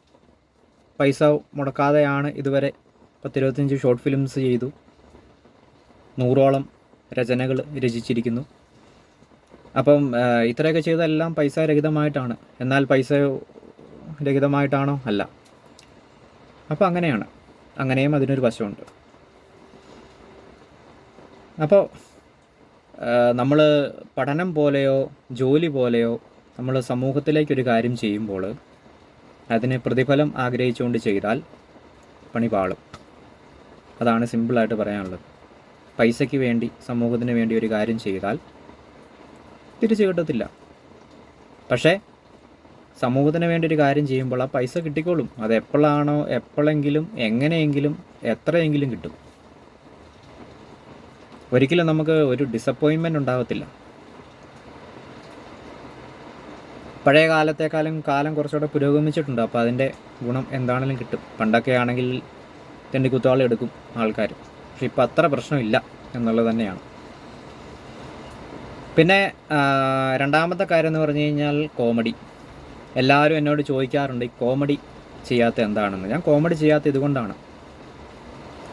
പൈസ മുടക്കാതെയാണ്. ഇതുവരെ 10-25 ഷോർട്ട് ഫിലിംസ് ചെയ്തു, 100ഓളം രചനകൾ രചിച്ചിരിക്കുന്നു. അപ്പം ഇത്രയൊക്കെ ചെയ്തതെല്ലാം പൈസ രഹിതമായിട്ടാണ്. എന്നാൽ പൈസ രഹിതമായിട്ടാണോ? അല്ല. അപ്പോൾ അങ്ങനെയാണ്, അങ്ങനെയും അതിനൊരു വശമുണ്ട്. അപ്പോൾ നമ്മൾ പഠനം പോലെയോ ജോലി പോലെയോ നമ്മൾ സമൂഹത്തിലേക്കൊരു കാര്യം ചെയ്യുമ്പോൾ അതിന് പ്രതിഫലം ആഗ്രഹിച്ചുകൊണ്ട് ചെയ്താൽ പണി പാളും. അതാണ് സിമ്പിളായിട്ട് പറയാനുള്ളത്. പൈസയ്ക്ക് വേണ്ടി, സമൂഹത്തിന് വേണ്ടി ഒരു കാര്യം ചെയ്താൽ തിരിച്ചു കിട്ടത്തില്ല. പക്ഷേ സമൂഹത്തിന് വേണ്ടി ഒരു കാര്യം ചെയ്യുമ്പോൾ ആ പൈസ കിട്ടിക്കോളും. അത് എപ്പോഴാണോ, എപ്പോഴെങ്കിലും, എങ്ങനെയെങ്കിലും, എത്രയെങ്കിലും കിട്ടും. ഒരിക്കലും നമുക്ക് ഒരു ഡിസപ്പോയിൻമെൻറ്റ് ഉണ്ടാകത്തില്ല. പഴയ കാലത്തേക്കാളും കാലം കുറച്ചുകൂടെ പുരോഗമിച്ചിട്ടുണ്ട്. അപ്പോൾ അതിൻ്റെ ഗുണം എന്താണെങ്കിലും കിട്ടും. പണ്ടൊക്കെ ആണെങ്കിൽ തെണ്ടിക്കുത്താളം എടുക്കും ആൾക്കാർ. പക്ഷെ ഇപ്പോൾ അത്ര പ്രശ്നമില്ല എന്നുള്ളത് തന്നെയാണ്. പിന്നെ രണ്ടാമത്തെ കാര്യം എന്ന് പറഞ്ഞു കഴിഞ്ഞാൽ കോമഡി. എല്ലാവരും എന്നോട് ചോദിക്കാറുണ്ട് ഈ കോമഡി ചെയ്യാത്ത എന്താണെന്ന്. ഞാൻ കോമഡി ചെയ്യാത്ത ഇതുകൊണ്ടാണ്.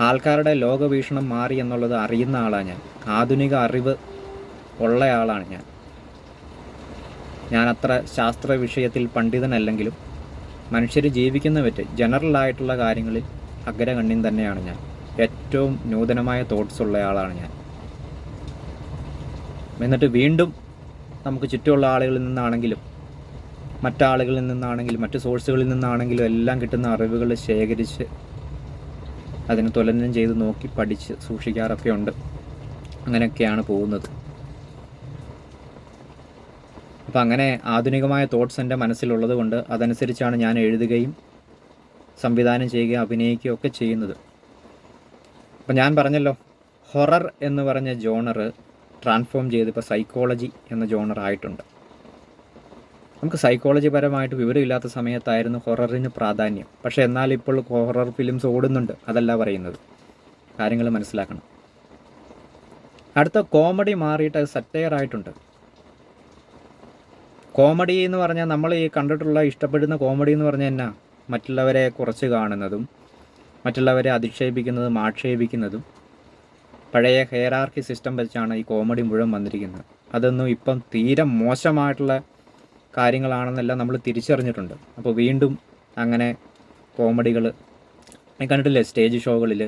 ആൾക്കാരുടെ ലോകവീക്ഷണം മാറി എന്നുള്ളത് അറിയുന്ന ആളാണ് ഞാൻ. ആധുനിക അറിവ് ഉള്ള ആളാണ് ഞാൻ അത്ര ശാസ്ത്ര വിഷയത്തിൽ പണ്ഡിതനല്ലെങ്കിലും മനുഷ്യർ ജീവിക്കുന്ന ജനറലായിട്ടുള്ള കാര്യങ്ങളിൽ അഗ്രഗണ്യം തന്നെയാണ് ഞാൻ. ഏറ്റവും നൂതനമായ തോട്ട്സ് ഉള്ള ആളാണ് ഞാൻ. എന്നിട്ട് വീണ്ടും നമുക്ക് ചുറ്റുമുള്ള ആളുകളിൽ നിന്നാണെങ്കിലും മറ്റാളുകളിൽ നിന്നാണെങ്കിലും മറ്റ് സോഴ്സുകളിൽ നിന്നാണെങ്കിലും എല്ലാം കിട്ടുന്ന അറിവുകൾ ശേഖരിച്ച് അതിന് തുലനം ചെയ്ത് നോക്കി പഠിച്ച് സൂക്ഷിക്കാറൊക്കെ ഉണ്ട്. അങ്ങനെയൊക്കെയാണ് പോകുന്നത്. അപ്പം അങ്ങനെ ആധുനികമായ തോട്ട്സ് എൻ്റെ മനസ്സിലുള്ളത് കൊണ്ട് അതനുസരിച്ചാണ് ഞാൻ എഴുതുകയും സംവിധാനം ചെയ്യുകയും അഭിനയിക്കുകയും ഒക്കെ ചെയ്യുന്നത്. അപ്പം ഞാൻ പറഞ്ഞല്ലോ, ഹൊറർ എന്ന് പറഞ്ഞ ജോണർ ട്രാൻസ്ഫോം ചെയ്ത് ഇപ്പോൾ സൈക്കോളജി എന്ന ജോണർ ആയിട്ടുണ്ട്. നമുക്ക് സൈക്കോളജി പരമായിട്ട് വിവരമില്ലാത്ത സമയത്തായിരുന്നു ഹൊററിന് പ്രാധാന്യം. പക്ഷേ എന്നാൽ ഇപ്പോൾ ഹൊറർ ഫിലിംസ് ഓടുന്നുണ്ട്. അതല്ല പറയുന്നത്, കാര്യങ്ങൾ മനസ്സിലാക്കണം. അടുത്ത കോമഡി മാറിയിട്ട് അത് സറ്റയർ ആയിട്ടുണ്ട്. കോമഡി എന്ന് പറഞ്ഞാൽ നമ്മൾ ഈ കണ്ടിട്ടുള്ള ഇഷ്ടപ്പെടുന്ന കോമഡി എന്ന് പറഞ്ഞാൽ എന്നാ, മറ്റുള്ളവരെ കുറച്ച് കാണുന്നതും മറ്റുള്ളവരെ അധിക്ഷേപിക്കുന്നതും ആക്ഷേപിക്കുന്നതും പഴയ ഹെയറാർക്കി സിസ്റ്റം വെച്ചാണ് ഈ കോമഡി മുഴുവൻ വന്നിരിക്കുന്നത്. അതൊന്നും ഇപ്പം തീരെ മോശമായിട്ടുള്ള കാര്യങ്ങളാണെന്നെല്ലാം നമ്മൾ തിരിച്ചറിഞ്ഞിട്ടുണ്ട്. അപ്പോൾ വീണ്ടും അങ്ങനെ കോമഡികൾ കണ്ടിട്ടില്ലേ, സ്റ്റേജ് ഷോകളിൽ,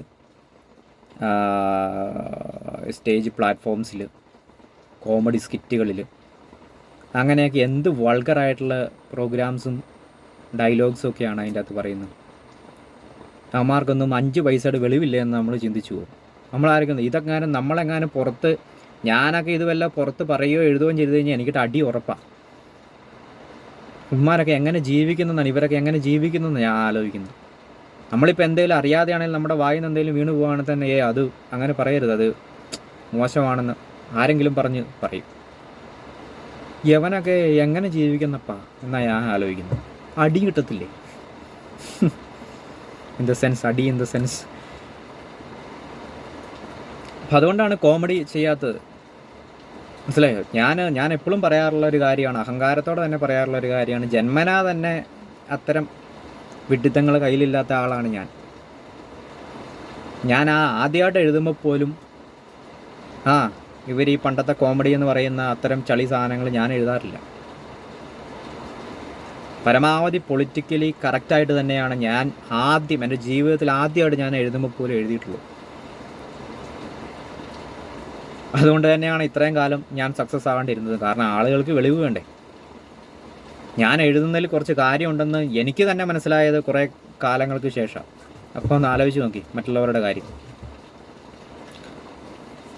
സ്റ്റേജ് പ്ലാറ്റ്ഫോംസിൽ, കോമഡി സ്കിറ്റുകളിൽ, അങ്ങനെയൊക്കെ എന്ത് വൾഗറായിട്ടുള്ള പ്രോഗ്രാംസും ഡയലോഗ്സും ഒക്കെയാണ് അതിൻ്റെ അകത്ത് പറയുന്നത്. അമ്മമാർക്കൊന്നും 5 പൈസയുടെ വെളിവില്ല എന്ന് നമ്മൾ ചിന്തിച്ചു പോകും. നമ്മളായിരിക്കുന്നത് ഇതെങ്ങാനും നമ്മളെങ്ങാനും പുറത്ത്, ഞാനൊക്കെ ഇത് വല്ല പുറത്ത് പറയുകയോ എഴുതുകയും ചെയ്തു കഴിഞ്ഞാൽ എനിക്കിട്ട് അടി ഉറപ്പാണ്. ഉമ്മാരൊക്കെ എങ്ങനെ ജീവിക്കുന്നതെന്നാണ്, ഇവരൊക്കെ എങ്ങനെ ജീവിക്കുന്നതെന്ന് ഞാൻ ആലോചിക്കുന്നത്. നമ്മളിപ്പോൾ എന്തെങ്കിലും അറിയാതെയാണെങ്കിൽ നമ്മുടെ വായിൽ നിന്ന് എന്തെങ്കിലും വീണ് പോവുകയാണെങ്കിൽ തന്നെ അത് അങ്ങനെ പറയരുത്, അത് മോശമാണെന്ന് ആരെങ്കിലും പറഞ്ഞ് പറയും. യവനൊക്കെ എങ്ങനെ ജീവിക്കുന്നപ്പാ എന്നാണ് ഞാൻ ആലോചിക്കുന്നത്. അടി കിട്ടത്തില്ലേ? ഇൻ ദ സെൻസ്, അടി ഇൻ ദ സെൻസ്. അപ്പം അതുകൊണ്ടാണ് കോമഡി ചെയ്യാത്തത്. മനസ്സിലായോ? ഞാൻ എപ്പോഴും പറയാറുള്ള ഒരു കാര്യമാണ്, അഹങ്കാരത്തോടെ തന്നെ പറയാറുള്ള ഒരു കാര്യമാണ്, ജന്മനാ തന്നെ അത്തരം വിഡ്ഢിത്തങ്ങൾ കയ്യിലില്ലാത്ത ആളാണ് ഞാൻ ആദ്യമായിട്ട് എഴുതുമ്പോൾ പോലും ഇവർ ഈ പണ്ടത്തെ കോമഡി എന്ന് പറയുന്ന അത്തരം ചളി സാധനങ്ങൾ ഞാൻ എഴുതാറില്ല. പരമാവധി പൊളിറ്റിക്കലി കറക്റ്റായിട്ട് തന്നെയാണ് ഞാൻ എൻ്റെ ജീവിതത്തിൽ ആദ്യമായിട്ട് ഞാൻ എഴുതുമ്പോൾ പോലും എഴുതിയിട്ടുള്ളൂ. അതുകൊണ്ട് തന്നെയാണ് ഇത്രയും കാലം ഞാൻ സക്സസ് ആവേണ്ടിയിരുന്നത്. കാരണം ആളുകൾക്ക് വെളിവ് വേണ്ടേ. ഞാൻ എഴുതുന്നതിൽ കുറച്ച് കാര്യമുണ്ടെന്ന് എനിക്ക് തന്നെ മനസ്സിലായത് കുറേ കാലങ്ങൾക്ക് ശേഷം. അപ്പോൾ ഒന്ന് ആലോചിച്ച് നോക്കി മറ്റുള്ളവരുടെ കാര്യം.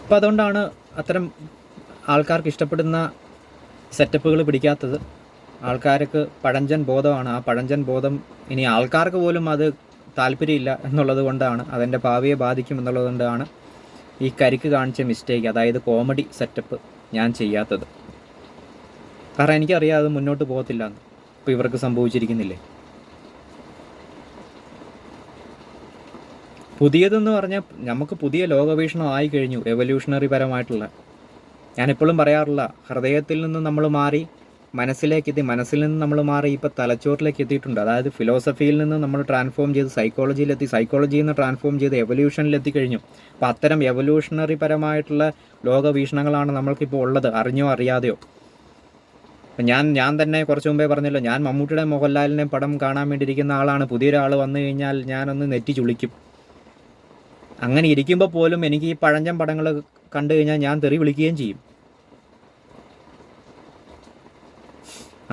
അപ്പോൾ അതുകൊണ്ടാണ് അത്തരം ആൾക്കാർക്ക് ഇഷ്ടപ്പെടുന്ന സെറ്റപ്പുകൾ പിടിക്കാത്തത്. ആൾക്കാർക്ക് പഴഞ്ചൻ ബോധമാണ്. ആ പഴഞ്ചൻ ബോധം ഇനി ആൾക്കാർക്ക് പോലും അത് താല്പര്യമില്ല എന്നുള്ളത് കൊണ്ടാണ്, അതെൻ്റെ ഭാവിയെ ബാധിക്കും എന്നുള്ളത് കൊണ്ടാണ് ഈ കരിക്ക് കാണിച്ച മിസ്റ്റേക്ക്, അതായത് കോമഡി സെറ്റപ്പ് ഞാൻ ചെയ്യാത്തത്. കാരണം എനിക്കറിയാം അത് മുന്നോട്ട് പോകത്തില്ല എന്ന്. ഇപ്പോൾ ഇവർക്ക് സംഭവിച്ചിരിക്കുന്നില്ലേ. പുതിയതെന്ന് പറഞ്ഞാൽ നമുക്ക് പുതിയ ലോകവീക്ഷണം ആയി കഴിഞ്ഞു, എവല്യൂഷണറി പരമായിട്ടുള്ള. ഞാനെപ്പോഴും പറയാറില്ല, ഹൃദയത്തിൽ നിന്ന് നമ്മൾ മാറി മനസ്സിലേക്ക് എത്തി, മനസ്സിൽ നിന്ന് നമ്മൾ മാറി ഇപ്പോൾ തലച്ചോറിലേക്ക് എത്തിയിട്ടുണ്ട്. അതായത് ഫിലോസഫിയിൽ നിന്ന് നമ്മൾ ട്രാൻസ്ഫോം ചെയ്ത് സൈക്കോളജിയിലെത്തി, സൈക്കോളജിയിൽ നിന്ന് ട്രാൻസ്ഫോം ചെയ്ത് എവല്യൂഷനിലെത്തി കഴിഞ്ഞു. അപ്പോൾ അത്തരം എവല്യൂഷണറി പരമായിട്ടുള്ള ലോകവീക്ഷണങ്ങളാണ് നമ്മൾക്കിപ്പോൾ ഉള്ളത്, അറിഞ്ഞോ അറിയാതെയോ. ഞാൻ തന്നെ കുറച്ച് മുമ്പേ പറഞ്ഞല്ലോ, ഞാൻ മമ്മൂട്ടിയുടെ മോഹൻലാലിനെ പടം കാണാൻ വേണ്ടിയിരിക്കുന്ന ആളാണ്. പുതിയൊരാൾ വന്നു കഴിഞ്ഞാൽ ഞാനൊന്ന് നെറ്റി ചുളിക്കും. അങ്ങനെ ഇരിക്കുമ്പോൾ പോലും എനിക്ക് ഈ പഴഞ്ചൻ പടങ്ങൾ കണ്ടു കഴിഞ്ഞാൽ ഞാൻ തെറി വിളിക്കുകയും ചെയ്യും.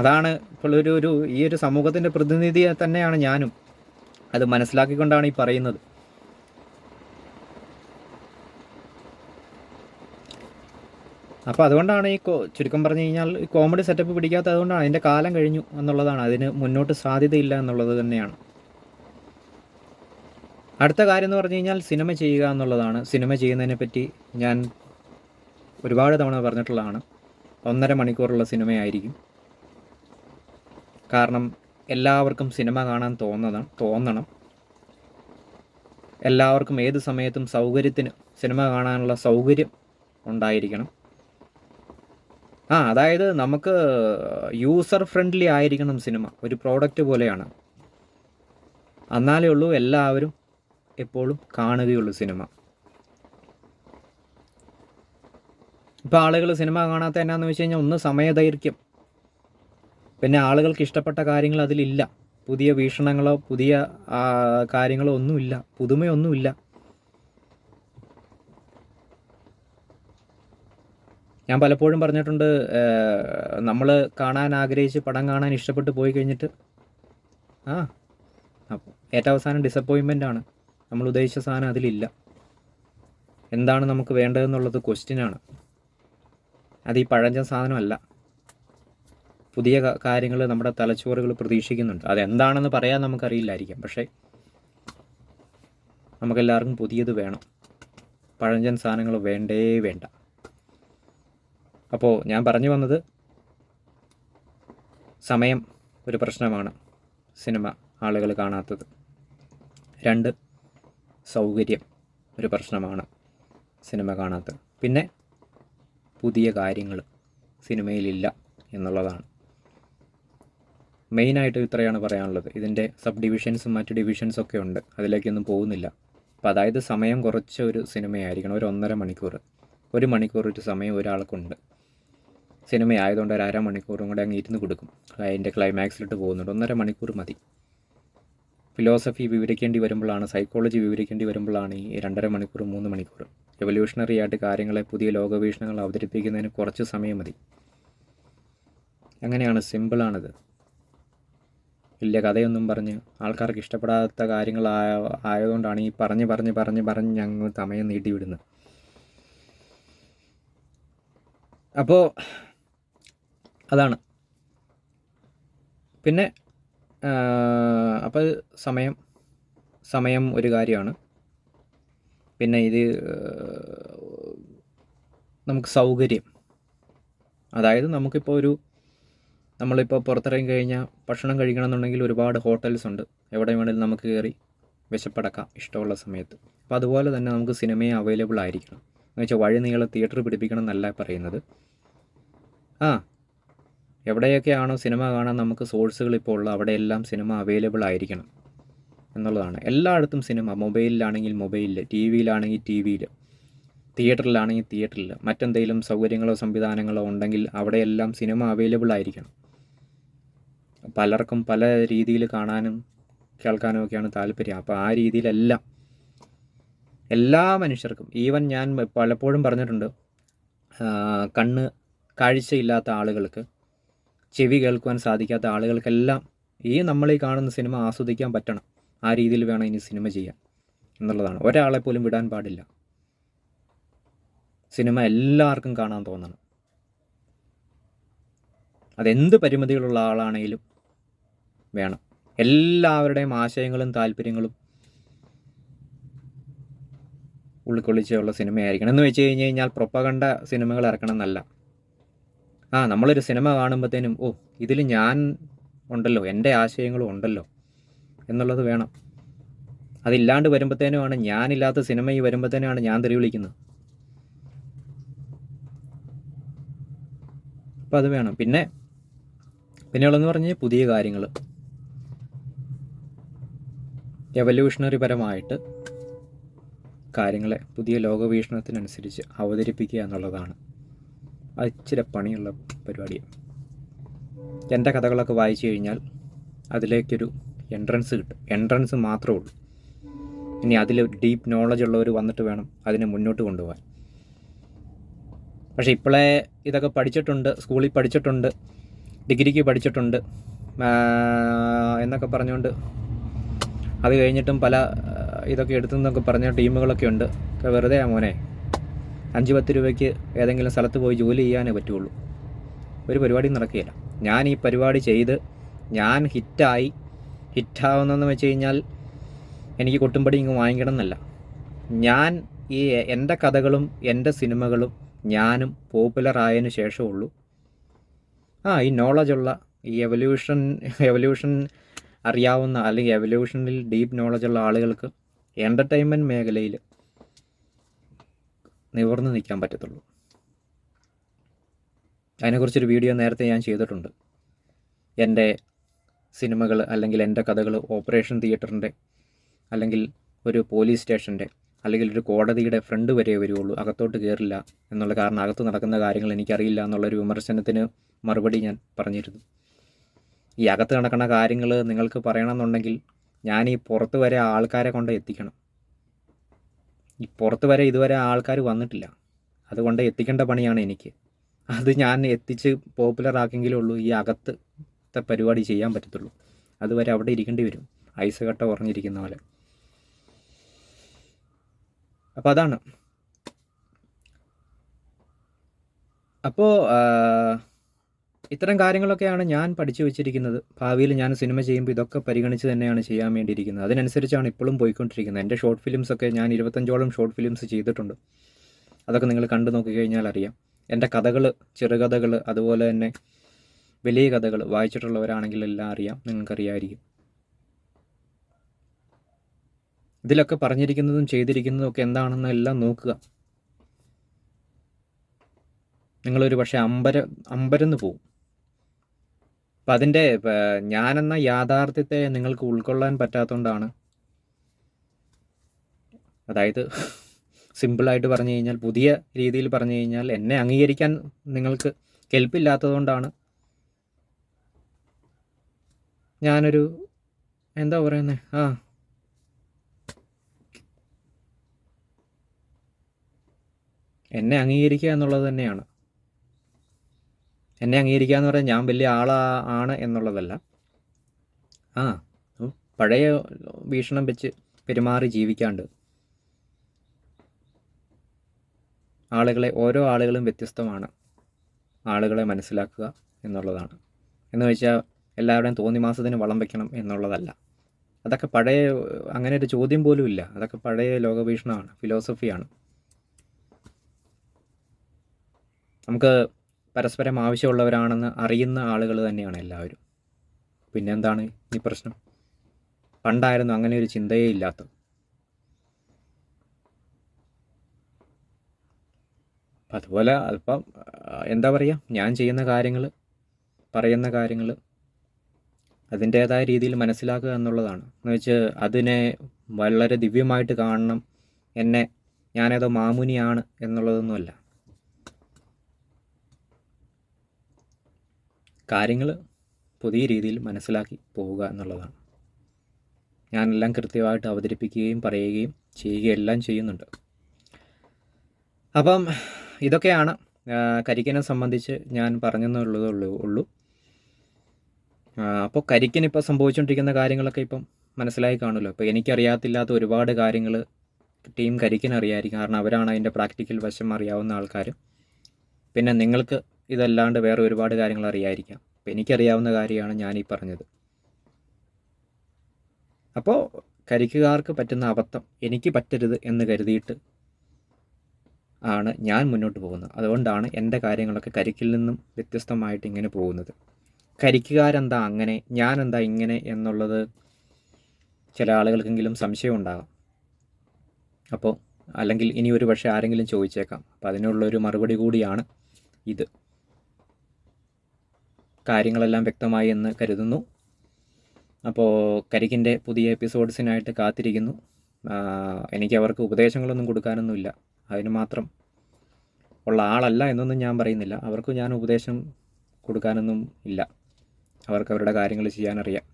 അതാണ് ഇപ്പോൾ ഈ ഒരു സമൂഹത്തിൻ്റെ പ്രതിനിധി തന്നെയാണ് ഞാനും. അത് മനസ്സിലാക്കിക്കൊണ്ടാണ് ഈ പറയുന്നത്. അപ്പോൾ അതുകൊണ്ടാണ് ഈ ചുരുക്കം പറഞ്ഞു കഴിഞ്ഞാൽ ഈ കോമഡി സെറ്റപ്പ് പിടിക്കാത്തത്. അതുകൊണ്ടാണ് അതിൻ്റെ കാലം കഴിഞ്ഞു എന്നുള്ളതാണ്, അതിന് മുന്നോട്ട് സാധ്യതയില്ല എന്നുള്ളത് തന്നെയാണ്. അടുത്ത കാര്യം എന്ന് പറഞ്ഞു കഴിഞ്ഞാൽ സിനിമ ചെയ്യുക എന്നുള്ളതാണ്. സിനിമ ചെയ്യുന്നതിനെ പറ്റി ഞാൻ ഒരുപാട് തവണ പറഞ്ഞിട്ടുള്ളതാണ്. 1.5 മണിക്കൂറുള്ള സിനിമയായിരിക്കും. കാരണം എല്ലാവർക്കും സിനിമ കാണാൻ തോന്നണം. എല്ലാവർക്കും ഏത് സമയത്തും സൗകര്യത്തിന് സിനിമ കാണാനുള്ള സൗകര്യം ഉണ്ടായിരിക്കണം. അതായത് നമുക്ക് യൂസർ ഫ്രണ്ട്ലി ആയിരിക്കണം സിനിമ. ഒരു പ്രോഡക്റ്റ് പോലെയാണ്. എന്നാലേ ഉള്ളൂ എല്ലാവരും എപ്പോഴും കാണുകയുള്ളൂ സിനിമ. ഇപ്പോൾ ആളുകൾ സിനിമ കാണാത്ത എന്നാന്ന് വെച്ച് കഴിഞ്ഞാൽ, ഒന്ന് സമയദൈർഘ്യം, പിന്നെ ആളുകൾക്ക് ഇഷ്ടപ്പെട്ട കാര്യങ്ങൾ അതിലില്ല. പുതിയ വീക്ഷണങ്ങളോ പുതിയ കാര്യങ്ങളോ ഒന്നുമില്ല, പുതുമയൊന്നുമില്ല. ഞാൻ പലപ്പോഴും പറഞ്ഞിട്ടുണ്ട്, നമ്മൾ കാണാൻ ആഗ്രഹിച്ച് പടം കാണാൻ ഇഷ്ടപ്പെട്ട് പോയി കഴിഞ്ഞിട്ട് ഏറ്റവും അവസാനം ഡിസപ്പോയിൻമെൻ്റ് ആണ്. നമ്മൾ ഉദ്ദേശിച്ച സാധനം അതിലില്ല. എന്താണ് നമുക്ക് വേണ്ടതെന്നുള്ളത് ക്വസ്റ്റ്യനാണ്. അത് ഈ പഴഞ്ചൻ സാധനമല്ല. പുതിയ കാര്യങ്ങൾ നമ്മുടെ തലച്ചോറുകൾ പ്രതീക്ഷിക്കുന്നുണ്ട്. അതെന്താണെന്ന് പറയാൻ നമുക്കറിയില്ലായിരിക്കാം, പക്ഷേ നമുക്കെല്ലാവർക്കും പുതിയത് വേണം. പഴഞ്ചൻ സാധനങ്ങൾ വേണ്ട. അപ്പോൾ ഞാൻ പറഞ്ഞു വന്നത്, സമയം ഒരു പ്രശ്നമാണ് സിനിമ ആളുകൾ കാണാത്തത്. 2, സൗകര്യം ഒരു പ്രശ്നമാണ് സിനിമ കാണാത്തത്. പിന്നെ പുതിയ കാര്യങ്ങൾ സിനിമയിലില്ല എന്നുള്ളതാണ്. മെയിനായിട്ട് ഇത്രയാണ് പറയാനുള്ളത്. ഇതിൻ്റെ സബ് ഡിവിഷൻസും മറ്റ് ഡിവിഷൻസൊക്കെ ഉണ്ട്, അതിലേക്കൊന്നും പോകുന്നില്ല. അപ്പോൾ അതായത് സമയം കുറച്ച ഒരു സിനിമയായിരിക്കണം. ഒരു 1.5 മണിക്കൂർ, 1 മണിക്കൂർ ഒരു സമയം ഒരാൾക്കുണ്ട്. സിനിമയായതുകൊണ്ട് ഒരു 1/2 മണിക്കൂറും കൂടെ അങ്ങ് ഇരുന്ന് കൊടുക്കും. അതിൻ്റെ ക്ലൈമാക്സിലിട്ട് പോകുന്നുണ്ട്. 1.5 മണിക്കൂർ മതി. ഫിലോസഫി വിവരിക്കേണ്ടി വരുമ്പോഴാണ്, സൈക്കോളജി വിവരിക്കേണ്ടി വരുമ്പോഴാണ് ഈ 2.5 മണിക്കൂർ 3 മണിക്കൂർ. എവല്യൂഷണറി ആയിട്ട് കാര്യങ്ങളെ, പുതിയ ലോകവീക്ഷണങ്ങൾ അവതരിപ്പിക്കുന്നതിന് കുറച്ച് സമയം മതി. അങ്ങനെയാണ്, സിമ്പിളാണിത്. വലിയ കഥയൊന്നും പറഞ്ഞ് ആൾക്കാർക്ക് ഇഷ്ടപ്പെടാത്ത കാര്യങ്ങൾ ആയതുകൊണ്ടാണ് ഈ പറഞ്ഞ് ഞങ്ങൾ സമയം നീട്ടിവിടുന്നത്. അപ്പോൾ അതാണ്. പിന്നെ അപ്പോൾ സമയം ഒരു കാര്യമാണ്. പിന്നെ ഇത് നമുക്ക് സൗകര്യം, അതായത് നമ്മളിപ്പോൾ പുറത്തിറങ്ങി കഴിഞ്ഞാൽ ഭക്ഷണം കഴിക്കണമെന്നുണ്ടെങ്കിൽ ഒരുപാട് ഹോട്ടൽസ് ഉണ്ട്. എവിടെ വേണമെങ്കിലും നമുക്ക് കയറി വിശപ്പടക്കാം ഇഷ്ടമുള്ള സമയത്ത്. അപ്പോൾ അതുപോലെ തന്നെ നമുക്ക് സിനിമയും അവൈലബിൾ ആയിരിക്കണം. എന്ന് വെച്ചാൽ വഴി നീളെ തിയേറ്റർ പിടിപ്പിക്കണം എന്നല്ല പറയുന്നത്. എവിടെയൊക്കെയാണോ സിനിമ കാണാൻ നമുക്ക് സോഴ്സുകൾ ഇപ്പോൾ ഉള്ളത്, അവിടെയെല്ലാം സിനിമ അവൈലബിൾ ആയിരിക്കണം എന്നുള്ളതാണ്. എല്ലായിടത്തും സിനിമ, മൊബൈലിലാണെങ്കിൽ മൊബൈലിൽ, ടി വിയിലാണെങ്കിൽ ടി വിയിൽ, തിയേറ്ററിലാണെങ്കിൽ തിയേറ്ററിൽ, മറ്റെന്തെങ്കിലും സൗകര്യങ്ങളോ സംവിധാനങ്ങളോ ഉണ്ടെങ്കിൽ അവിടെയെല്ലാം സിനിമ അവൈലബിൾ ആയിരിക്കണം. പലർക്കും പല രീതിയിൽ കാണാനും കേൾക്കാനും ഒക്കെയാണ് താല്പര്യം. അപ്പോൾ ആ രീതിയിലെല്ലാം എല്ലാ മനുഷ്യർക്കും, ഈവൻ ഞാൻ പലപ്പോഴും പറഞ്ഞിട്ടുണ്ട്, കാഴ്ചയില്ലാത്ത ആളുകൾക്ക് ചെവി കേൾക്കുവാൻ സാധിക്കാത്ത ആളുകൾക്കെല്ലാം നമ്മൾ ഈ കാണുന്ന സിനിമ ആസ്വദിക്കാൻ പറ്റണം. ആ രീതിയിൽ വേണം ഇനി സിനിമ ചെയ്യാൻ എന്നുള്ളതാണ്. ഒരാളെ പോലും വിടാൻ പാടില്ല. സിനിമ എല്ലാവർക്കും കാണാൻ തോന്നണം. അതെന്ത് പരിമിതികളുള്ള ആളാണെങ്കിലും വേണം. എല്ലാവരുടെയും ആശയങ്ങളും താല്പര്യങ്ങളും ഉൾക്കൊള്ളിച്ചുള്ള സിനിമയായിരിക്കണം. എന്ന് വെച്ച് കഴിഞ്ഞാൽ പ്രൊപ്പഗണ്ട സിനിമകൾ ഇറക്കണം എന്നല്ല. നമ്മളൊരു സിനിമ കാണുമ്പോഴത്തേനും ഇതിൽ ഞാൻ ഉണ്ടല്ലോ, എൻ്റെ ആശയങ്ങളും ഉണ്ടല്ലോ എന്നുള്ളത് വേണം. അതില്ലാണ്ട് വരുമ്പോഴത്തേനുമാണ്, ഞാനില്ലാത്ത സിനിമ ഈ വരുമ്പോഴത്തേനാണ് ഞാൻ തെറി വിളിക്കുന്നത്. അപ്പോൾ അത് വേണം. പിന്നെയുള്ളതെന്ന് പറഞ്ഞാൽ പുതിയ കാര്യങ്ങൾ എവല്യൂഷണറി പരമായിട്ട് കാര്യങ്ങളെ പുതിയ ലോകവീക്ഷണത്തിനനുസരിച്ച് അവതരിപ്പിക്കുക എന്നുള്ളതാണ്. അത് ഇച്ചിരി പണിയുള്ള പരിപാടിയാണ്. എൻ്റെ കഥകളൊക്കെ വായിച്ചു കഴിഞ്ഞാൽ അതിലേക്കൊരു എൻട്രൻസ് കിട്ടും. എൻട്രൻസ് മാത്രമേ ഉള്ളൂ. ഇനി അതിൽ ഡീപ്പ് നോളജ് ഉള്ളവർ വന്നിട്ട് വേണം അതിനെ മുന്നോട്ട് കൊണ്ടുപോകാൻ. പക്ഷേ ഇപ്പോഴേ ഇതൊക്കെ പഠിച്ചിട്ടുണ്ട്, സ്കൂളിൽ പഠിച്ചിട്ടുണ്ട്, ഡിഗ്രിക്ക് പഠിച്ചിട്ടുണ്ട് എന്നൊക്കെ പറഞ്ഞുകൊണ്ട് അത് കഴിഞ്ഞിട്ടും പല ഇതൊക്കെ എടുത്തെന്നൊക്കെ പറഞ്ഞ ടീമുകളൊക്കെ ഉണ്ട്. വെറുതെ മോനെ, 5-10 രൂപയ്ക്ക് ഏതെങ്കിലും സ്ഥലത്ത് പോയി ജോലി ചെയ്യാനേ പറ്റുള്ളൂ. ഒരു പരിപാടി നടക്കുകയില്ല. ഞാൻ ഈ പരിപാടി ചെയ്ത് ഞാൻ ഹിറ്റാവുന്നതെന്ന് വെച്ച് കഴിഞ്ഞാൽ എനിക്ക് കൊട്ടുംപടി ഇങ്ങ് വാങ്ങിക്കണം എന്നല്ല. ഞാൻ ഈ എൻ്റെ കഥകളും എൻ്റെ സിനിമകളും ഞാനും പോപ്പുലർ ആയതിനു ശേഷമുള്ളൂ ഈ നോളജുള്ള ഈ എവല്യൂഷൻ അറിയാവുന്ന അല്ലെങ്കിൽ എവല്യൂഷനിൽ ഡീപ്പ് നോളജുള്ള ആളുകൾക്ക് എൻ്റർടൈൻമെൻറ്റ് മേഖലയിൽ നിവർന്ന് നിൽക്കാൻ പറ്റത്തുള്ളൂ. അതിനെക്കുറിച്ചൊരു വീഡിയോ നേരത്തെ ഞാൻ ചെയ്തിട്ടുണ്ട്. എൻ്റെ സിനിമകൾ അല്ലെങ്കിൽ എൻ്റെ കഥകൾ ഓപ്പറേഷൻ തിയേറ്ററിൻ്റെ അല്ലെങ്കിൽ ഒരു പോലീസ് സ്റ്റേഷൻ്റെ അല്ലെങ്കിൽ ഒരു കോടതിയുടെ ഫ്രണ്ട് വരെ വരുള്ളൂ, അകത്തോട്ട് കയറില്ല എന്നുള്ള കാരണം അകത്ത് നടക്കുന്ന കാര്യങ്ങൾ എനിക്കറിയില്ല എന്നുള്ളൊരു വിമർശനത്തിന് മറുപടി ഞാൻ പറഞ്ഞിരുന്നു. ഈ അകത്ത് നടക്കുന്ന കാര്യങ്ങൾ നിങ്ങൾക്ക് പറയണമെന്നുണ്ടെങ്കിൽ ഞാൻ ഈ പുറത്ത് വരെ ആൾക്കാരെ കൊണ്ട് എത്തിക്കണം. ഈ പുറത്ത് വരെ ഇതുവരെ ആൾക്കാർ വന്നിട്ടില്ല, അതുകൊണ്ട് എത്തിക്കേണ്ട പണിയാണ് എനിക്ക്. അത് ഞാൻ എത്തിച്ച് പോപ്പുലർ ആക്കെങ്കിലേ ഉള്ളൂ ഈ അകത്തെ പരിപാടി ചെയ്യാൻ പറ്റത്തുള്ളൂ. അതുവരെ അവിടെ ഇരിക്കേണ്ടി വരും, ഐസ് കട്ട ഉറഞ്ഞിരിക്കുന്ന പോലെ. അപ്പോൾ അതാണ്. അപ്പോൾ ഇത്തരം കാര്യങ്ങളൊക്കെയാണ് ഞാൻ പഠിച്ചു വെച്ചിരിക്കുന്നത്. ഭാവിയിൽ ഞാൻ സിനിമ ചെയ്യുമ്പോൾ ഇതൊക്കെ പരിഗണിച്ച് തന്നെയാണ് ചെയ്യാൻ വേണ്ടിയിരിക്കുന്നത്. അതിനനുസരിച്ചാണ് ഇപ്പോഴും പോയിക്കൊണ്ടിരിക്കുന്നത്. എൻ്റെ ഷോർട്ട് ഫിലിംസൊക്കെ ഞാൻ 25ഓളം ഷോർട്ട് ഫിലിംസ് ചെയ്തിട്ടുണ്ട്. അതൊക്കെ നിങ്ങൾ കണ്ടു നോക്കിക്കഴിഞ്ഞാൽ അറിയാം. എൻ്റെ കഥകൾ, ചെറുകഥകൾ, അതുപോലെ തന്നെ വലിയ കഥകൾ വായിച്ചിട്ടുള്ളവരാണെങ്കിൽ എല്ലാം അറിയാം, നിങ്ങൾക്കറിയാമായിരിക്കും. ഇതിലൊക്കെ പറഞ്ഞിരിക്കുന്നതും ചെയ്തിരിക്കുന്നതും ഒക്കെ എന്താണെന്ന് എല്ലാം നോക്കുക. നിങ്ങളൊരു പക്ഷേ അമ്പരന്ന് പോവും. അപ്പം അതിൻ്റെ ഞാനെന്ന യാഥാർത്ഥ്യത്തെ നിങ്ങൾക്ക് ഉൾക്കൊള്ളാൻ പറ്റാത്തതുകൊണ്ടാണ്. അതായത് സിമ്പിളായിട്ട് പറഞ്ഞു കഴിഞ്ഞാൽ, പുതിയ രീതിയിൽ പറഞ്ഞു കഴിഞ്ഞാൽ, എന്നെ അംഗീകരിക്കാൻ നിങ്ങൾക്ക് കെൽപ്പില്ലാത്തതുകൊണ്ടാണ് ഞാനൊരു എന്താ പറയുന്നത് എന്നെ അംഗീകരിക്കുക എന്നുള്ളത് തന്നെയാണ്. എന്നെ അംഗീകരിക്കുക എന്ന് പറഞ്ഞാൽ ഞാൻ വലിയ ആളാണ് എന്നുള്ളതല്ല. പഴയ വീക്ഷണം വെച്ച് പെരുമാറി ജീവിക്കാണ്ട് ഓരോ ആളുകളും വ്യത്യസ്തമാണ്. ആളുകളെ മനസ്സിലാക്കുക എന്നുള്ളതാണ്. എന്ന് വെച്ചാൽ എല്ലാവരുടെയും തോന്നിമാസത്തിന് വളം വയ്ക്കണം എന്നുള്ളതല്ല. അതൊക്കെ അങ്ങനെ ഒരു ചോദ്യം പോലും ഇല്ല. അതൊക്കെ പഴയ ലോകവീക്ഷണമാണ്, ഫിലോസഫിയാണ്. നമുക്ക് പരസ്പരം ആവശ്യമുള്ളവരാണെന്ന് അറിയുന്ന ആളുകൾ തന്നെയാണ് എല്ലാവരും. പിന്നെന്താണ് ഈ പ്രശ്നം? പണ്ടായിരുന്നു അങ്ങനെ ഒരു ചിന്തയേ ഇല്ലാത്തത്. അതുപോലെ അല്പം എന്താ പറയുക, ഞാൻ ചെയ്യുന്ന കാര്യങ്ങൾ, പറയുന്ന കാര്യങ്ങൾ അതിൻ്റേതായ രീതിയിൽ മനസ്സിലാക്കുക എന്നുള്ളതാണ്. എന്ന് വെച്ച് അതിനെ വളരെ ദിവ്യമായിട്ട് കാണണം, ഞാനേതോ മാമുനിയാണ് എന്നുള്ളതൊന്നുമല്ല. കാര്യങ്ങൾ പുതിയ രീതിയിൽ മനസ്സിലാക്കി പോവുക എന്നുള്ളതാണ്. ഞാനെല്ലാം കൃത്യമായിട്ട് അവതരിപ്പിക്കുകയും പറയുകയും ചെയ്യുകയും എല്ലാം ചെയ്യുന്നുണ്ട്. അപ്പം ഇതൊക്കെയാണ് കരിക്കനെ സംബന്ധിച്ച് ഞാൻ പറഞ്ഞെന്നുള്ളതേ ഉള്ളൂ. അപ്പോൾ കരിക്കിനിപ്പോൾ സംഭവിച്ചുകൊണ്ടിരിക്കുന്ന കാര്യങ്ങളൊക്കെ ഇപ്പം മനസ്സിലായി കാണുമല്ലോ. ഇപ്പോൾ എനിക്കറിയാത്തില്ലാത്ത ഒരുപാട് കാര്യങ്ങൾ ടീം കരിക്കിനറിയായിരിക്കും. കാരണം അവരാണ് അതിൻ്റെ പ്രാക്ടിക്കൽ വശം അറിയാവുന്ന ആൾക്കാർ. പിന്നെ നിങ്ങൾക്ക് ഇതല്ലാണ്ട് വേറെ ഒരുപാട് കാര്യങ്ങൾ അറിയായിരിക്കാം. അപ്പോൾ എനിക്കറിയാവുന്ന കാര്യമാണ് ഞാനീ പറഞ്ഞത്. അപ്പോൾ കരിക്കുകാർക്ക് പറ്റുന്ന അബദ്ധം എനിക്ക് പറ്റരുത് എന്ന് കരുതിയിട്ട് ആണ് ഞാൻ മുന്നോട്ട് പോകുന്നത്. അതുകൊണ്ടാണ് എൻ്റെ കാര്യങ്ങളൊക്കെ കരിക്കിൽ നിന്നും വ്യത്യസ്തമായിട്ട് ഇങ്ങനെ പോകുന്നത്. കരിക്കുകാരെന്താ അങ്ങനെ, ഞാനെന്താ ഇങ്ങനെ എന്നുള്ളത് ചില ആളുകൾക്കെങ്കിലും സംശയം ഉണ്ടാകാം. അപ്പോൾ അല്ലെങ്കിൽ ഇനി ഒരു പക്ഷേ ആരെങ്കിലും ചോദിച്ചേക്കാം. അപ്പോൾ അതിനുള്ളൊരു മറുപടി കൂടിയാണ് ഇത്. കാര്യങ്ങളെല്ലാം വ്യക്തമായി എന്ന് കരുതുന്നു. അപ്പോൾ കരിക്കിൻ്റെ പുതിയ എപ്പിസോഡ്സിനായിട്ട് കാത്തിരിക്കുന്നു. എനിക്ക് അവർക്ക് ഉപദേശങ്ങളൊന്നും കൊടുക്കാനൊന്നുമില്ല. അതിന് മാത്രം ഉള്ള ആളല്ല എന്നൊന്നും ഞാൻ പറയുന്നില്ല. അവർക്ക് ഞാൻ ഉപദേശം കൊടുക്കാനൊന്നും ഇല്ല. അവർക്ക് അവരുടെ കാര്യങ്ങൾ ചെയ്യാനറിയാം.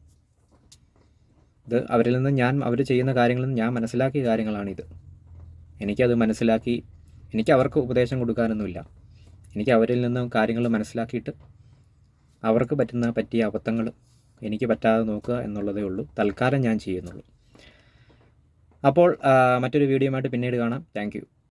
ഇത് അവരിൽ നിന്ന് അവർ ചെയ്യുന്ന കാര്യങ്ങളിൽ നിന്ന് ഞാൻ മനസ്സിലാക്കിയ കാര്യങ്ങളാണിത്. എനിക്കത് മനസ്സിലാക്കി എനിക്ക് അവർക്ക് ഉപദേശം കൊടുക്കാനൊന്നുമില്ല. എനിക്ക് അവരിൽ നിന്ന് കാര്യങ്ങൾ മനസ്സിലാക്കിയിട്ട് അവർക്ക് പറ്റിയ അബദ്ധങ്ങൾ എനിക്ക് പറ്റാതെ നോക്കുക എന്നുള്ളതേ ഉള്ളൂ തൽക്കാലം ഞാൻ ചെയ്യുന്നുള്ളൂ. അപ്പോൾ മറ്റൊരു വീഡിയോയുമായിട്ട് പിന്നീട് കാണാം. Thank you.